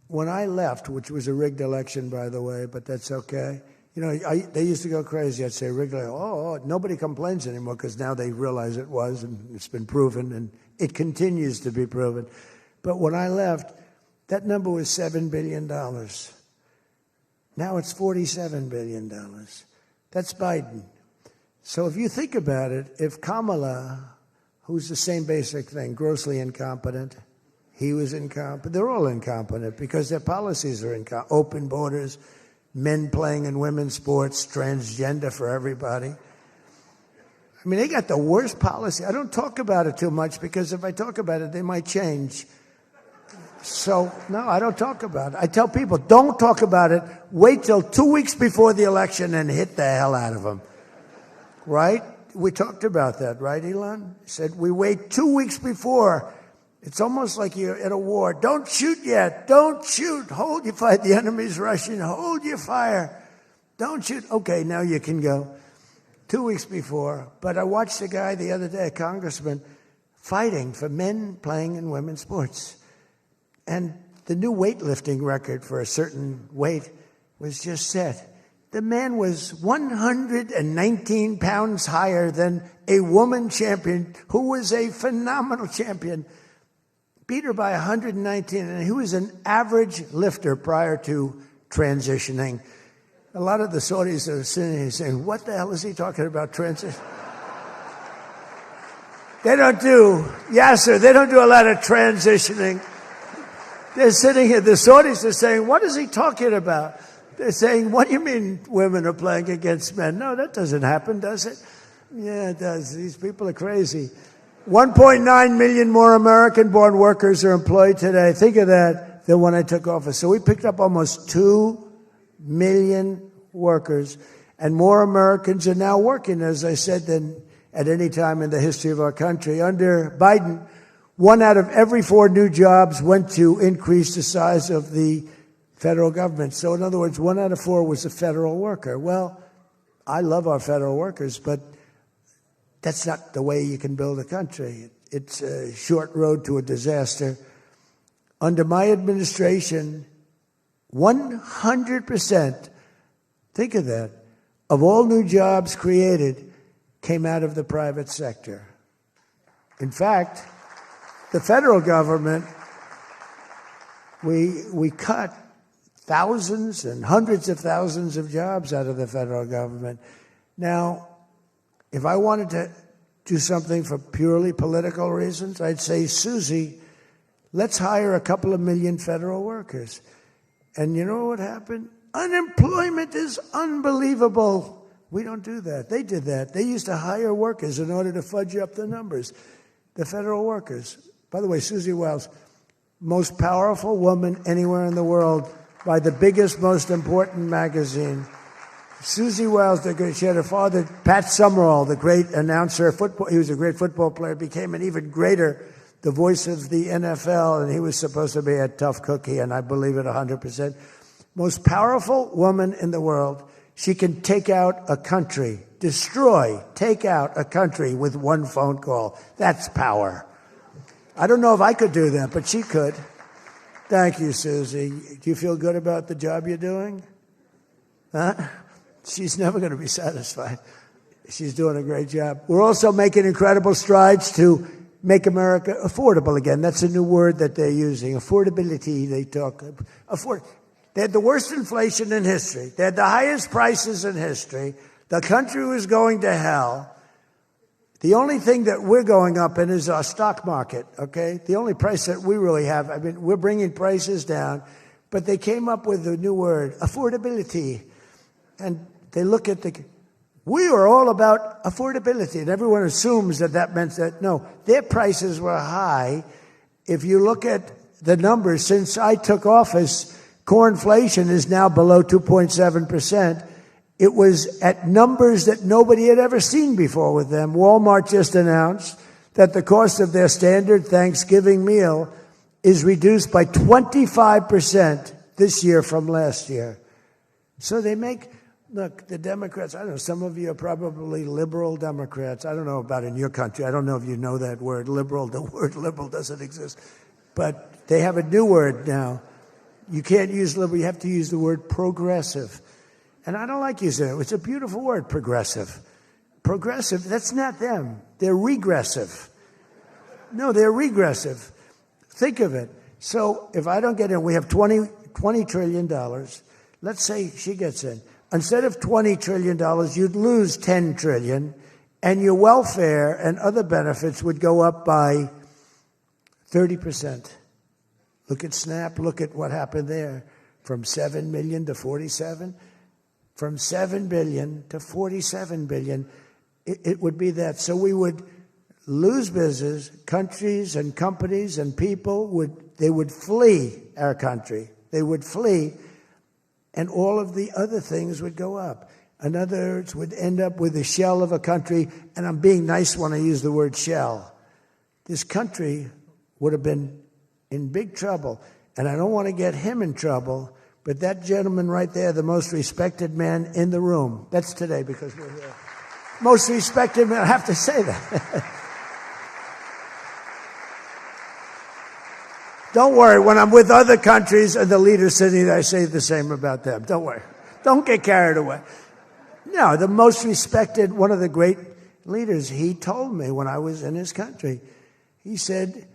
when I left, which was a rigged election, by the way, but that's okay. You know, they used to go crazy. I'd say rigged election. Oh, nobody complains anymore because now they realize it was, and it's been proven, and it continues to be proven. But when I left, that number was $7 billion. Now it's $47 billion. That's Biden. So if you think about it, if Kamala, who's the same basic thing, grossly incompetent, he was incompetent. They're all incompetent because their policies are incompetent. Open borders, men playing in women's sports, transgender for everybody. I mean, they got the worst policy. I don't talk about it too much because if I talk about it, they might change. So, no, I don't talk about it. I tell people, don't talk about it. Wait till 2 weeks before the election and hit the hell out of them. Right? We talked about that, right, Elon? He said, we wait 2 weeks before. It's almost like you're at a war. Don't shoot yet. Don't shoot. Hold your fire. The enemy's rushing. Hold your fire. Don't shoot. Okay, now you can go. 2 weeks before. But I watched a guy the other day, a congressman, fighting for men playing in women's sports. And the new weightlifting record for a certain weight was just set. The man was 119 pounds higher than a woman champion who was a phenomenal champion. Beat her by 119, and he was an average lifter prior to transitioning. A lot of the Saudis are sitting here saying, what the hell is he talking about, transition? They don't do a lot of transitioning. They're sitting here, the Saudis are saying, what is he talking about? They're saying, what do you mean women are playing against men? No, that doesn't happen, does it? Yeah, it does. These people are crazy. 1.9 million more American-born workers are employed today. Think of that, than when I took office. So we picked up almost 2 million workers, and more Americans are now working, as I said, than at any time in the history of our country. Under Biden, 1 out of every 4 new jobs went to increase the size of the federal government. So in other words, 1 out of 4 was a federal worker. Well, I love our federal workers, but that's not the way you can build a country. It's a short road to a disaster. Under my administration, 100%, think of that, of all new jobs created came out of the private sector. In fact, the federal government, we cut thousands and hundreds of thousands of jobs out of the federal government. Now, if I wanted to do something for purely political reasons, I'd say, Susie, let's hire a couple of million federal workers. And you know what happened? Unemployment is unbelievable. We don't do that. They did that. They used to hire workers in order to fudge up the numbers. The federal workers. By the way, Susie Wiles, most powerful woman anywhere in the world by the biggest, most important magazine. Susie Wiles, she had her father, Pat Summerall, the great announcer, he was a great football player, became an even greater, the voice of the NFL, and he was supposed to be a tough cookie, and I believe it 100%. Most powerful woman in the world. She can take out a country, take out a country with one phone call. That's power. I don't know if I could do that, but she could. Thank you, Susie. Do you feel good about the job you're doing? Huh? She's never going to be satisfied. She's doing a great job. We're also making incredible strides to make America affordable again. That's a new word that they're using. Affordability, they talk. They had the worst inflation in history. They had the highest prices in history. The country was going to hell. The only thing that we're going up in is our stock market, okay? The only price that we really have, I mean, we're bringing prices down, but they came up with a new word, affordability. And they look at we are all about affordability, and everyone assumes that that meant that, no, their prices were high. If you look at the numbers, since I took office, core inflation is now below 2.7%. It was at numbers that nobody had ever seen before with them. Walmart just announced that the cost of their standard Thanksgiving meal is reduced by 25% this year from last year. So they make, look, the Democrats, I don't know, some of you are probably liberal Democrats. I don't know about in your country. I don't know if you know that word, liberal. The word liberal doesn't exist. But they have a new word now. You can't use liberal. You have to use the word progressive. And I don't like using it. It's a beautiful word, progressive. Progressive, that's not them. They're regressive. No, they're regressive. Think of it. So if I don't get in, we have $20 trillion. Let's say she gets in. Instead of $20 trillion, you'd lose $10 trillion, and your welfare and other benefits would go up by 30%. Look at SNAP. Look at what happened there. From 7 million to 47. From 7 billion to 47 billion. It would be that. So we would lose business. Countries and companies and people would flee our country. They would flee, and all of the other things would go up. In other words, would end up with a shell of a country, and I'm being nice when I use the word shell. This country would have been in big trouble, and I don't want to get him in trouble, but that gentleman right there, the most respected man in the room, that's today because we're here. Most respected man, I have to say that. Don't worry. When I'm with other countries and the leaders sitting there, I say the same about them. Don't worry. Don't get carried away. No, the most respected, one of the great leaders, he told me when I was in his country, he said,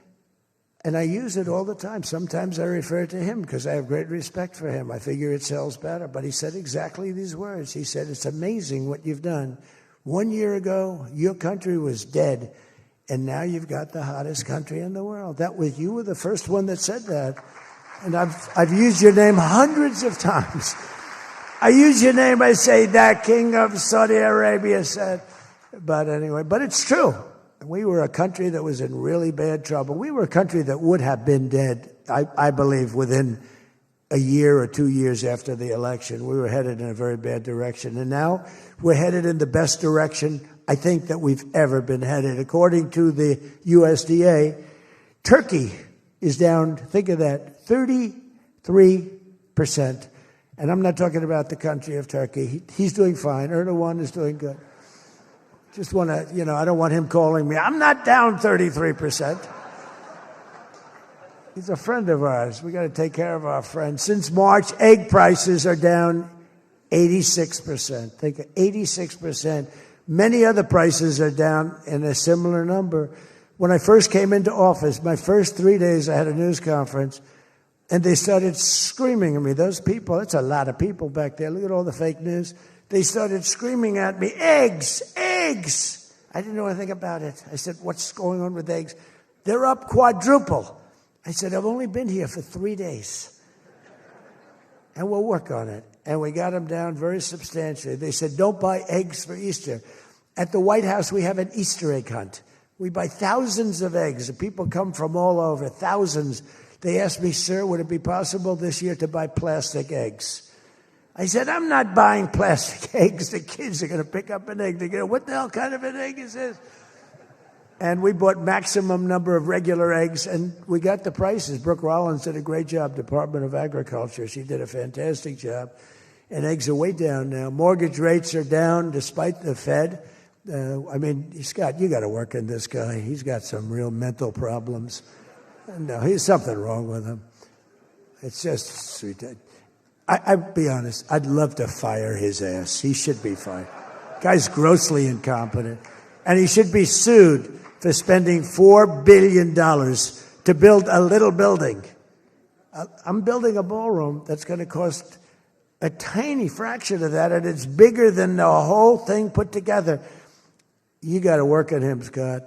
and I use it all the time. Sometimes I refer to him because I have great respect for him. I figure it sells better. But he said exactly these words. He said, it's amazing what you've done. 1 year ago, your country was dead, and now you've got the hottest country in the world. You were the first one that said that. And I've used your name hundreds of times. I use your name, I say, that king of Saudi Arabia said. But anyway, but it's true. We were a country that was in really bad trouble. We were a country that would have been dead, I believe, within a year or 2 years after the election. We were headed in a very bad direction. And now we're headed in the best direction, I think, that we've ever been headed. According to the USDA, Turkey is down, think of that, 33%. And I'm not talking about the country of Turkey. He's doing fine. Erdogan is doing good. Just want to, I don't want him calling me. I'm not down 33%. He's a friend of ours. We got to take care of our friends. Since March, egg prices are down 86%. Think of 86%. Many other prices are down in a similar number. When I first came into office, my first 3 days, I had a news conference, and they started screaming at me. Those people, that's a lot of people back there. Look at all the fake news. They started screaming at me, eggs, eggs. I didn't know anything about it. I said, what's going on with eggs? They're up quadruple. I said, I've only been here for 3 days. And we'll work on it. And we got them down very substantially. They said, don't buy eggs for Easter. At the White House, we have an Easter egg hunt. We buy thousands of eggs. People come from all over, thousands. They asked me, sir, would it be possible this year to buy plastic eggs? I said, I'm not buying plastic eggs. The kids are going to pick up an egg. They're going to, what the hell kind of an egg is this? And we bought maximum number of regular eggs, and we got the prices. Brooke Rollins did a great job, Department of Agriculture. She did a fantastic job. And eggs are way down now. Mortgage rates are down despite the Fed. Scott, you got to work on this guy. He's got some real mental problems. No, there's something wrong with him. It's just sweet. I'll be honest, I'd love to fire his ass. He should be fired. Guy's grossly incompetent. And he should be sued for spending $4 billion to build a little building. I'm building a ballroom that's going to cost a tiny fraction of that, and it's bigger than the whole thing put together. You got to work on him, Scott.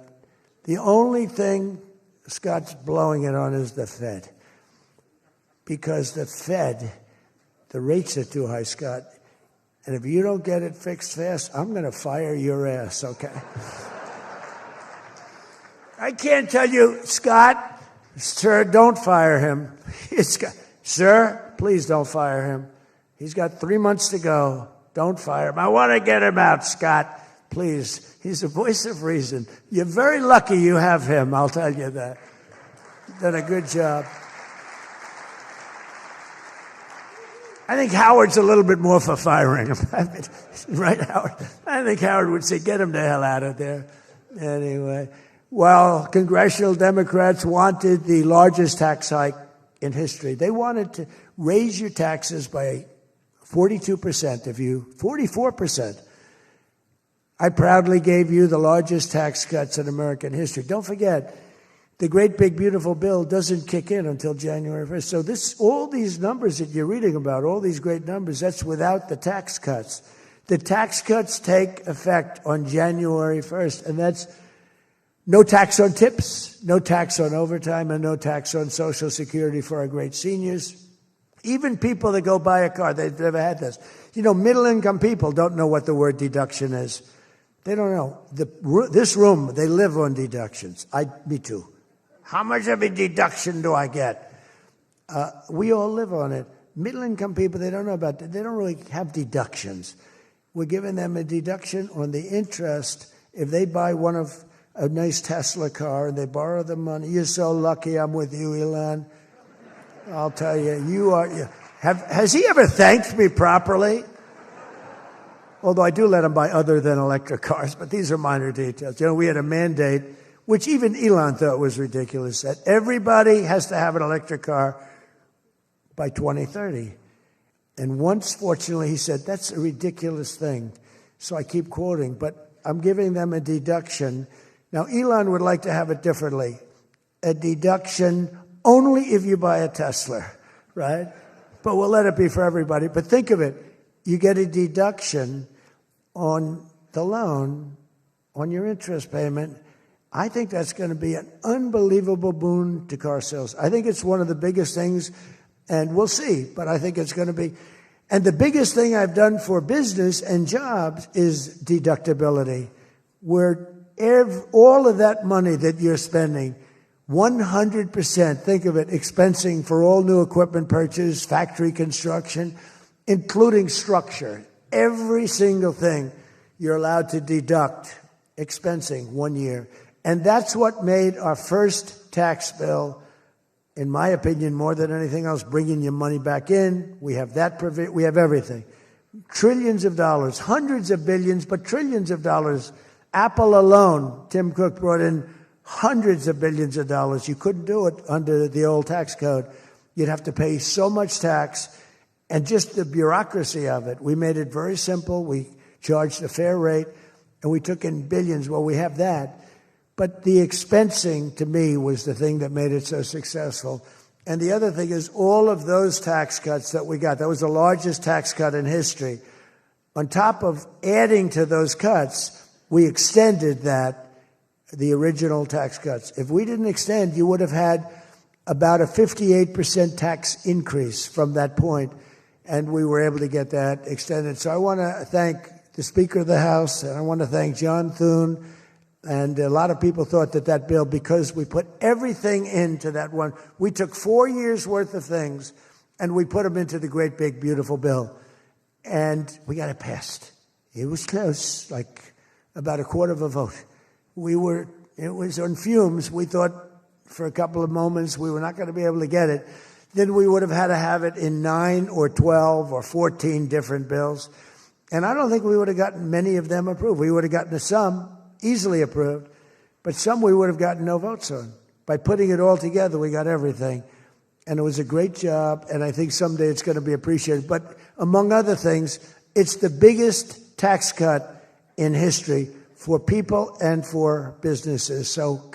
The only thing Scott's blowing it on is the Fed. Because the Fed, the rates are too high, Scott. And if you don't get it fixed fast, I'm going to fire your ass, okay? I can't tell you, Scott, sir, don't fire him. Sir, please don't fire him. He's got 3 months to go. Don't fire him. I want to get him out, Scott. Please. He's the voice of reason. You're very lucky you have him, I'll tell you that. You've done a good job. I think Howard's a little bit more for firing him. Right, Howard? I think Howard would say, get him the hell out of there. Anyway, well, congressional Democrats wanted the largest tax hike in history. They wanted to raise your taxes by 42%, 44%. I proudly gave you the largest tax cuts in American history. Don't forget, the great big beautiful bill doesn't kick in until January 1st. So all these numbers that you're reading about, all these great numbers, that's without the tax cuts. The tax cuts take effect on January 1st, and that's no tax on tips, no tax on overtime, and no tax on Social Security for our great seniors. Even people that go buy a car, they've never had this. Middle-income people don't know what the word deduction is. They don't know. This room, they live on deductions. Me too. How much of a deduction do I get? We all live on it. Middle-income people, they don't know about that. They don't really have deductions. We're giving them a deduction on the interest if they buy a nice Tesla car and they borrow the money. You're so lucky I'm with you, Elon. I'll tell you, has he ever thanked me properly? Although I do let him buy other than electric cars, but these are minor details. We had a mandate. which even Elon thought was ridiculous, that everybody has to have an electric car by 2030. And once, fortunately, he said, that's a ridiculous thing. So I keep quoting, but I'm giving them a deduction. Now, Elon would like to have it differently. A deduction only if you buy a Tesla, right? But we'll let it be for everybody. But think of it. You get a deduction on the loan, on your interest payment. I think that's going to be an unbelievable boon to car sales. I think it's one of the biggest things, and we'll see, but I think it's going to be. And the biggest thing I've done for business and jobs is deductibility, where all of that money that you're spending, 100%, think of it, expensing for all new equipment purchase, factory construction, including structure. Every single thing you're allowed to deduct, expensing 1 year. And that's what made our first tax bill, in my opinion, more than anything else, bringing your money back in. We have that, we have everything. Trillions of dollars, hundreds of billions, but trillions of dollars. Apple alone, Tim Cook brought in hundreds of billions of dollars. You couldn't do it under the old tax code. You'd have to pay so much tax, and just the bureaucracy of it. We made it very simple. We charged a fair rate, and we took in billions. Well, we have that. But the expensing, to me, was the thing that made it so successful. And the other thing is all of those tax cuts that we got, that was the largest tax cut in history. On top of adding to those cuts, we extended the original tax cuts. If we didn't extend, you would have had about a 58% tax increase from that point, and we were able to get that extended. So I want to thank the Speaker of the House, and I want to thank John Thune. And a lot of people thought that bill, because we put everything into that one, we took 4 years' worth of things, and we put them into the great, big, beautiful bill. And we got it passed. It was close, like about a quarter of a vote. It was on fumes. We thought for a couple of moments we were not going to be able to get it. Then we would have had to have it in 9 or 12 or 14 different bills. And I don't think we would have gotten many of them approved. We would have gotten some easily approved, but some we would have gotten no votes on. By putting it all together, we got everything. And it was a great job, and I think someday it's going to be appreciated. But among other things, it's the biggest tax cut in history for people and for businesses. So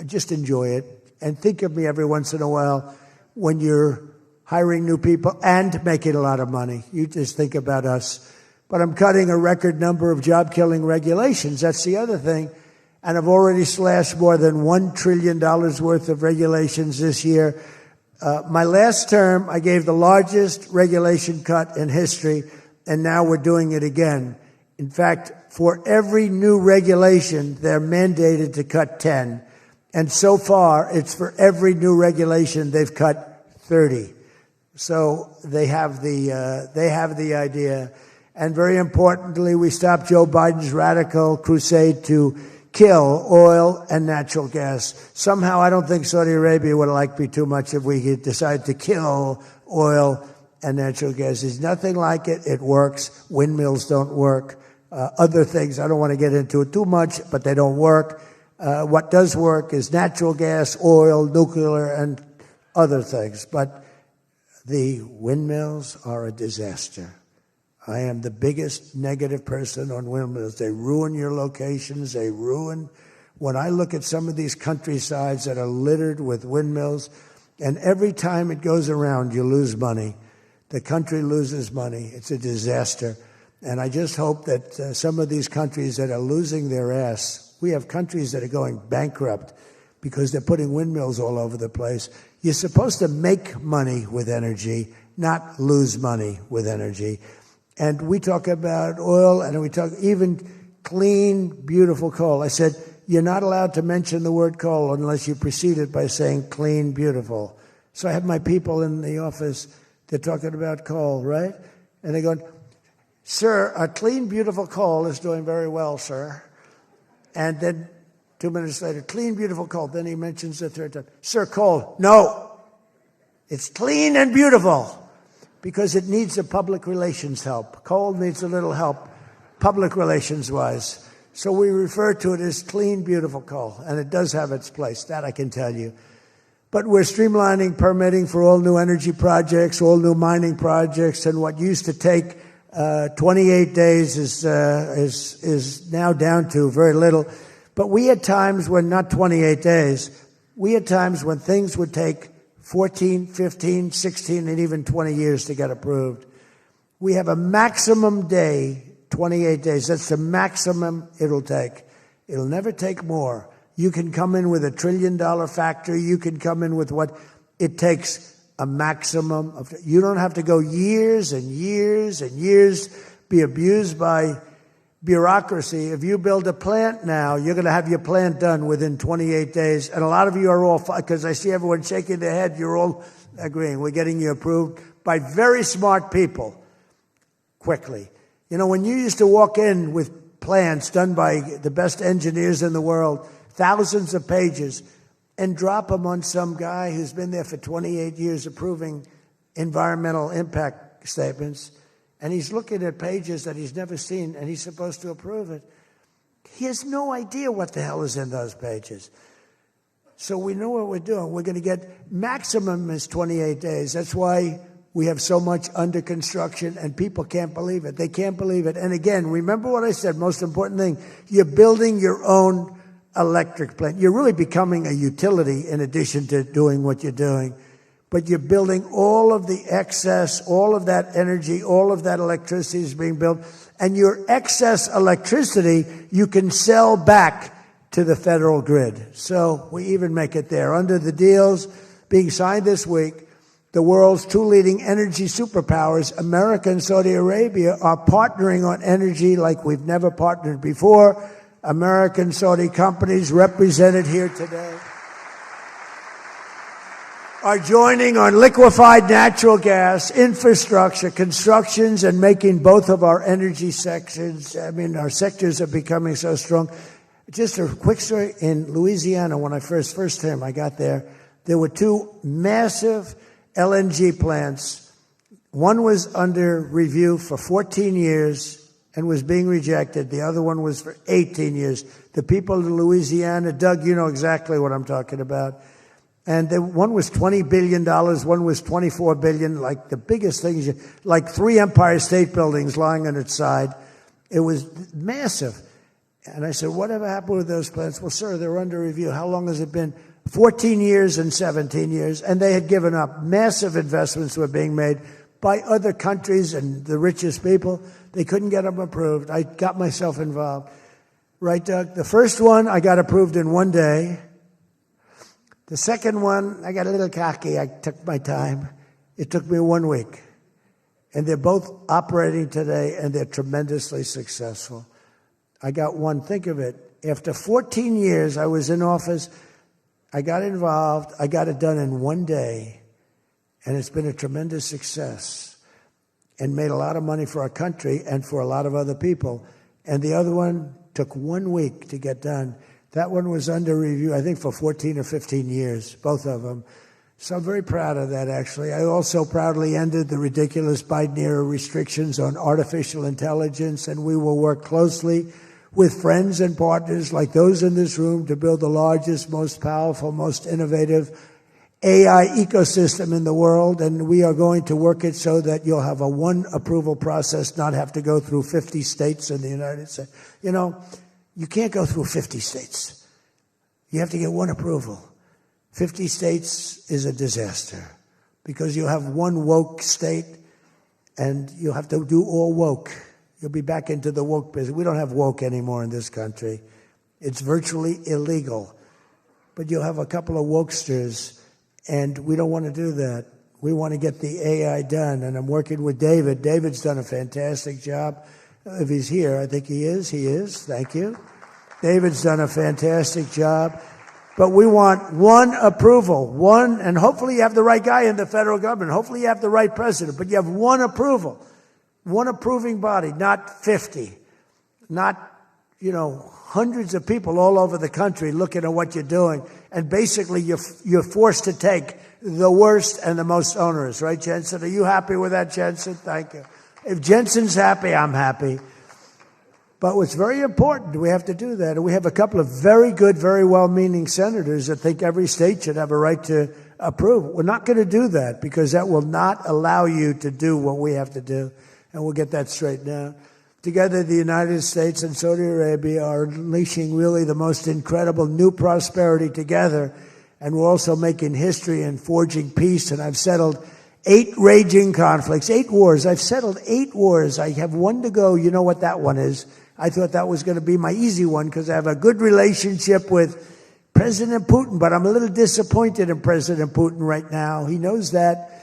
just enjoy it, and think of me every once in a while when you're hiring new people and making a lot of money. You just think about us. But I'm cutting a record number of job-killing regulations. That's the other thing. And I've already slashed more than $1 trillion worth of regulations this year. My last term, I gave the largest regulation cut in history, and now we're doing it again. In fact, for every new regulation, they're mandated to cut 10. And so far, it's for every new regulation, they've cut 30. So they have the idea. And very importantly, we stopped Joe Biden's radical crusade to kill oil and natural gas. Somehow, I don't think Saudi Arabia would like me too much if we could decide to kill oil and natural gas. There's nothing like it. It works. Windmills don't work. Other things, I don't want to get into it too much, but they don't work. What does work is natural gas, oil, nuclear, and other things. But the windmills are a disaster. I am the biggest negative person on windmills. They ruin your locations. When I look at some of these countrysides that are littered with windmills, and every time it goes around, you lose money. The country loses money. It's a disaster. And I just hope that some of these countries that are losing their ass, we have countries that are going bankrupt because they're putting windmills all over the place. You're supposed to make money with energy, not lose money with energy. And we talk about oil, and we talk even clean, beautiful coal. I said, you're not allowed to mention the word coal unless you precede it by saying clean, beautiful. So I have my people in the office, they're talking about coal, right? And they're going, sir, a clean, beautiful coal is doing very well, sir. And then 2 minutes later, clean, beautiful coal. Then he mentions the third time, sir, coal. No, it's clean and beautiful. Because it needs a public relations help. Coal needs a little help, public relations-wise. So we refer to it as clean, beautiful coal, and it does have its place, that I can tell you. But we're streamlining permitting for all new energy projects, all new mining projects, and what used to take 28 days is now down to very little. But we had times when, not 28 days, we had times when things would take 14, 15, 16, and even 20 years to get approved. We have a maximum day, 28 days. That's the maximum it'll take. It'll never take more. You can come in with $1 trillion factory. You can come in with what it takes, a maximum of. You don't have to go years and years and years, be abused by bureaucracy. If you build a plant now, you're going to have your plant done within 28 days. And a lot of you are all, because I see everyone shaking their head, you're all agreeing. We're getting you approved by very smart people quickly. You know, when you used to walk in with plans done by the best engineers in the world, thousands of pages, and drop them on some guy who's been there for 28 years approving environmental impact statements, and he's looking at pages that he's never seen, and he's supposed to approve it. He has no idea what the hell is in those pages. So we know what we're doing. We're going to get maximum is 28 days. That's why we have so much under construction, and people can't believe it. They can't believe it. And again, remember what I said, most important thing, you're building your own electric plant. You're really becoming a utility in addition to doing what you're doing. But you're building all of the excess, all of that energy, all of that electricity is being built. And your excess electricity, you can sell back to the federal grid. So we even make it there. Under the deals being signed this week, the world's two leading energy superpowers, America and Saudi Arabia, are partnering on energy like we've never partnered before. American Saudi companies represented here today are joining on liquefied natural gas, infrastructure, constructions, and making both of our energy sections. I mean, our sectors are becoming so strong. Just a quick story. In Louisiana, when I first time I got there were two massive LNG plants. One was under review for 14 years and was being rejected. The other one was for 18 years. The people in Louisiana, Doug, you know exactly what I'm talking about. And one was $20 billion, one was $24 billion, like the biggest things, like 3 Empire State Buildings lying on its side. It was massive. And I said, whatever happened with those plants? Well, sir, they're under review. How long has it been? 14 years and 17 years. And they had given up. Massive investments were being made by other countries and the richest people. They couldn't get them approved. I got myself involved. Right, Doug? The first one, I got approved in 1 day. The second one, I got a little cocky. I took my time. It took me 1 week. And they're both operating today, and they're tremendously successful. I got one. Think of it. After 14 years, I was in office. I got involved. I got it done in 1 day. And it's been a tremendous success and made a lot of money for our country and for a lot of other people. And the other one took 1 week to get done. That one was under review, I think, for 14 or 15 years, both of them. So I'm very proud of that, actually. I also proudly ended the ridiculous Biden-era restrictions on artificial intelligence, and we will work closely with friends and partners like those in this room to build the largest, most powerful, most innovative AI ecosystem in the world. And we are going to work it so that you'll have a one approval process, not have to go through 50 states in the United States. You know, you can't go through 50 states. You have to get one approval. 50 states is a disaster because you'll have one woke state and you'll have to do all woke. You'll be back into the woke business. We don't have woke anymore in this country. It's virtually illegal. But you'll have a couple of wokesters, and we don't want to do that. We want to get the AI done, and I'm working with David. David's done a fantastic job. If he's here, I think he is. He is. Thank you. David's done a fantastic job. But we want one approval, one, and hopefully you have the right guy in the federal government. Hopefully you have the right president, but you have one approval. One approving body, not 50, not, hundreds of people all over the country looking at what you're doing. And basically you're forced to take the worst and the most onerous, right, Jensen? Are you happy with that, Jensen? Thank you. If Jensen's happy, I'm happy. But what's very important, we have to do that. And we have a couple of very good, very well-meaning senators that think every state should have a right to approve. We're not going to do that because that will not allow you to do what we have to do. And we'll get that straightened out. Together, the United States and Saudi Arabia are unleashing really the most incredible new prosperity together. And we're also making history and forging peace. And I've settled 8 raging conflicts, 8 wars. I've settled 8 wars. I have 1 to go. You know what that one is. I thought that was going to be my easy one because I have a good relationship with President Putin, but I'm a little disappointed in President Putin right now. He knows that.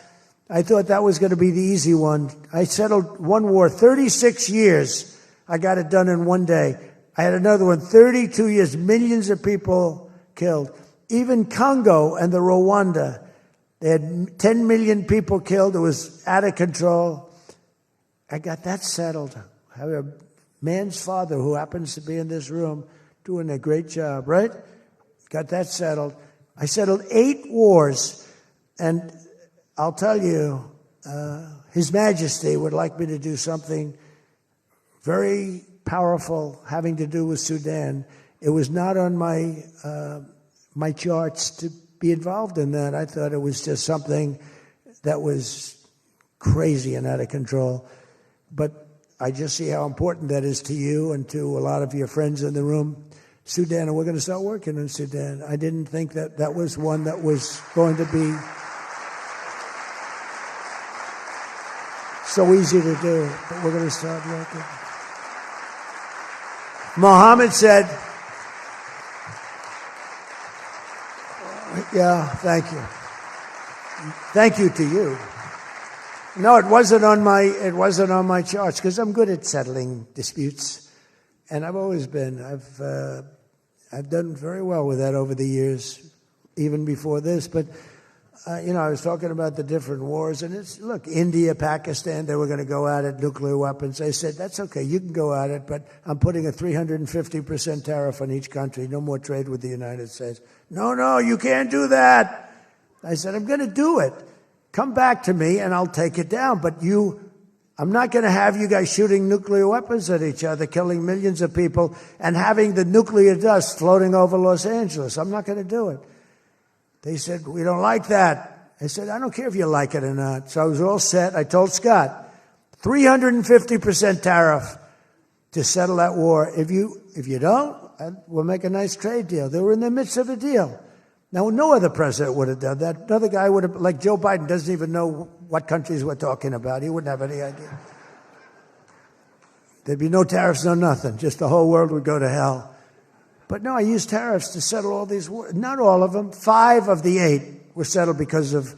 I thought that was going to be the easy one. I settled 1 war, 36 years. I got it done in 1 day. I had another one, 32 years, millions of people killed. Even Congo and the Rwanda, they had 10 million people killed. It was out of control. I got that settled. I have a man's father who happens to be in this room doing a great job, right? Got that settled. I settled 8 wars. And I'll tell you, His Majesty would like me to do something very powerful having to do with Sudan. It was not on my my charts to be involved in that. I thought it was just something that was crazy and out of control. But I just see how important that is to you and to a lot of your friends in the room. Sudan, and we're going to start working in Sudan. I didn't think that that was one that was going to be so easy to do, but we're going to start working. Mohammed said, yeah, thank you. Thank you to you. No, it wasn't on my charts because I'm good at settling disputes, and I've always been. I've done very well with that over the years, even before this. But I was talking about the different wars, and look, India, Pakistan, they were going to go at it, nuclear weapons. I said, that's okay, you can go at it, but I'm putting a 350% tariff on each country, no more trade with the United States. No, you can't do that. I said, I'm going to do it. Come back to me, and I'll take it down. But I'm not going to have you guys shooting nuclear weapons at each other, killing millions of people, and having the nuclear dust floating over Los Angeles. I'm not going to do it. They said, we don't like that. I said, I don't care if you like it or not. So I was all set. I told Scott, 350% tariff to settle that war. If you don't, we'll make a nice trade deal. They were in the midst of a deal. Now, no other president would have done that. Another guy would have, like Joe Biden, doesn't even know what countries we're talking about. He wouldn't have any idea. There'd be no tariffs, no nothing. Just the whole world would go to hell. But no, I used tariffs to settle all these wars. Not all of them. 5 of the 8 were settled because of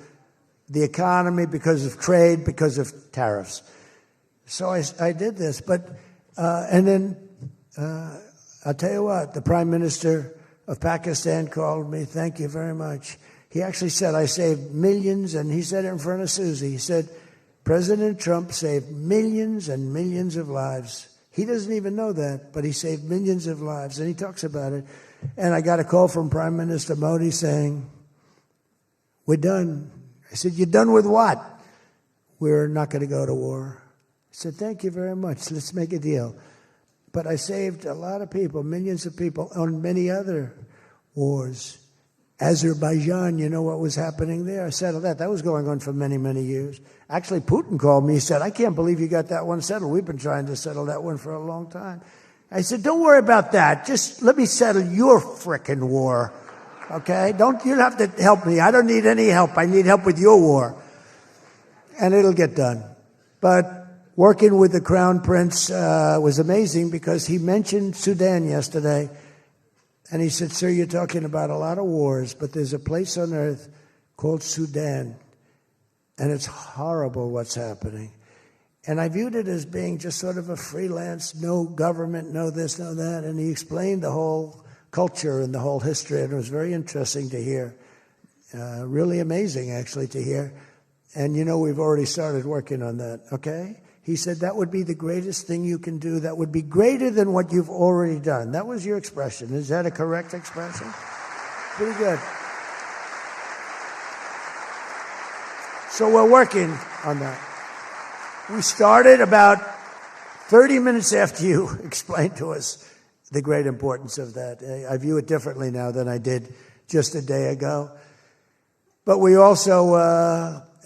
the economy, because of trade, because of tariffs. So I did this. But, and then, I'll tell you what, the Prime Minister of Pakistan called me. Thank you very much. He actually said, I saved millions, and he said it in front of Susie. He said, President Trump saved millions and millions of lives. He doesn't even know that, but he saved millions of lives, and he talks about it. And I got a call from Prime Minister Modi saying, we're done. I said, you're done with what? We're not going to go to war. I said, thank you very much. Let's make a deal. But I saved a lot of people, millions of people, on many other wars. Azerbaijan, you know what was happening there? I settled that. That was going on for many, many years. Actually, Putin called me. He said, I can't believe you got that one settled. We've been trying to settle that one for a long time. I said, don't worry about that. Just let me settle your frickin' war, okay? You don't have to help me. I don't need any help. I need help with your war. And it'll get done. But working with the Crown Prince was amazing because he mentioned Sudan yesterday. And he said, sir, you're talking about a lot of wars, but there's a place on earth called Sudan. And it's horrible what's happening. And I viewed it as being just sort of a freelance, no government, no this, no that. And he explained the whole culture and the whole history. And it was very interesting to hear. Really amazing, actually, to hear. And, we've already started working on that, okay? He said that would be the greatest thing you can do. That would be greater than what you've already done. That was your expression. Is that a correct expression? Pretty good. So we're working on that. We started about 30 minutes after you explained to us the great importance of that. I view it differently now than I did just a day ago. But we also,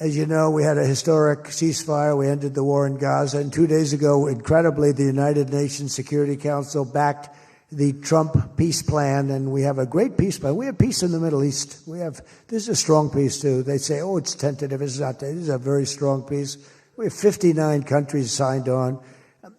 as you know, we had a historic ceasefire. We ended the war in Gaza. And 2 days ago, incredibly, the United Nations Security Council backed the Trump peace plan, and we have a great peace plan. We have peace in the Middle East. This is a strong peace, too. They say, oh, it's tentative. It's not. This is a very strong peace. We have 59 countries signed on.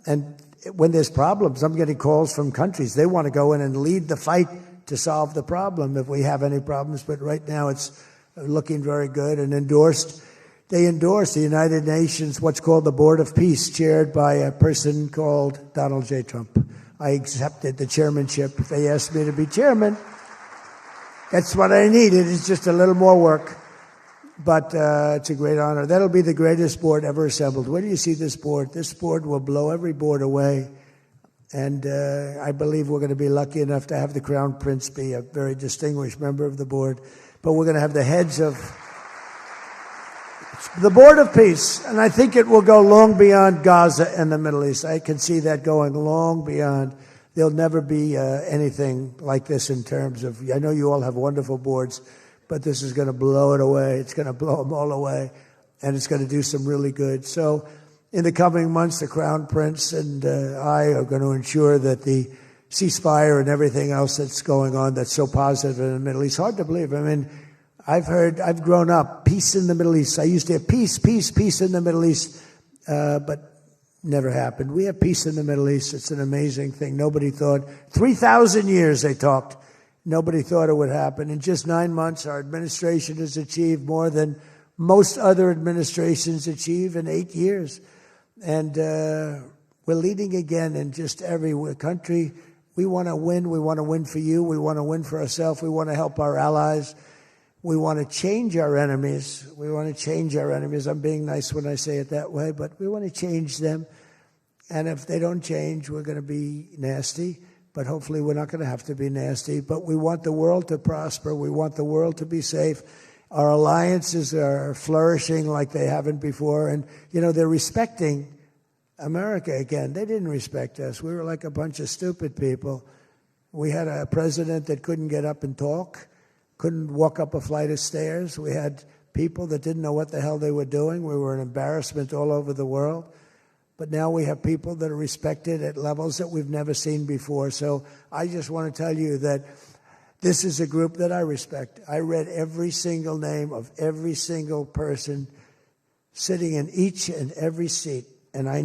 And when there's problems, I'm getting calls from countries. They want to go in and lead the fight to solve the problem if we have any problems. But right now it's looking very good and endorsed. They endorsed the United Nations, what's called the Board of Peace, chaired by a person called Donald J. Trump. I accepted the chairmanship. They asked me to be chairman. That's what I needed. It's just a little more work. But it's a great honor. That'll be the greatest board ever assembled. Where do you see this board? This board will blow every board away. And I believe we're going to be lucky enough to have the Crown Prince be a very distinguished member of the board. But we're going to have the heads of the Board of Peace. And I think it will go long beyond Gaza and the Middle East. I can see that going long beyond. There'll never be anything like this in terms of, I know you all have wonderful boards, but this is going to blow it away. It's going to blow them all away, and it's going to do some really good. So in the coming months, the Crown Prince and I are going to ensure that the ceasefire and everything else that's going on that's so positive in the Middle East, hard to believe. I mean, I've grown up, peace in the Middle East. I used to have peace in the Middle East, but never happened. We have peace in the Middle East. It's an amazing thing. Nobody thought, 3,000 years they talked. Nobody thought it would happen. In just 9 months, our administration has achieved more than most other administrations achieve in 8 years. And we're leading again in just every country. We want to win. We want to win for you. We want to win for ourselves. We want to help our allies. We want to change our enemies. We want to change our enemies. I'm being nice when I say it that way, but we want to change them. And if they don't change, we're going to be nasty. But hopefully we're not going to have to be nasty. But we want the world to prosper. We want the world to be safe. Our alliances are flourishing like they haven't before. And, you know, they're respecting America again. They didn't respect us. We were like a bunch of stupid people. We had a president that couldn't get up and talk, couldn't walk up a flight of stairs. We had people that didn't know what the hell they were doing. We were an embarrassment all over the world. But now we have people that are respected at levels that we've never seen before. So I just want to tell you that this is a group that I respect. I read every single name of every single person sitting in each and every seat. And I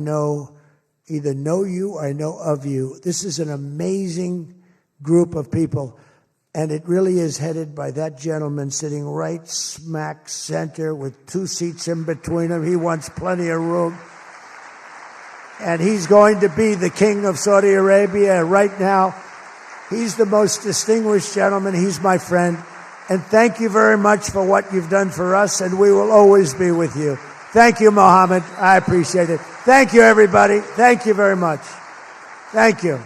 either know you or I know of you. This is an amazing group of people. And it really is headed by that gentleman sitting right smack center with 2 seats in between him. He wants plenty of room. And he's going to be the king of Saudi Arabia right now. He's the most distinguished gentleman. He's my friend. And thank you very much for what you've done for us, and we will always be with you. Thank you, Mohammed. I appreciate it. Thank you, everybody. Thank you very much. Thank you.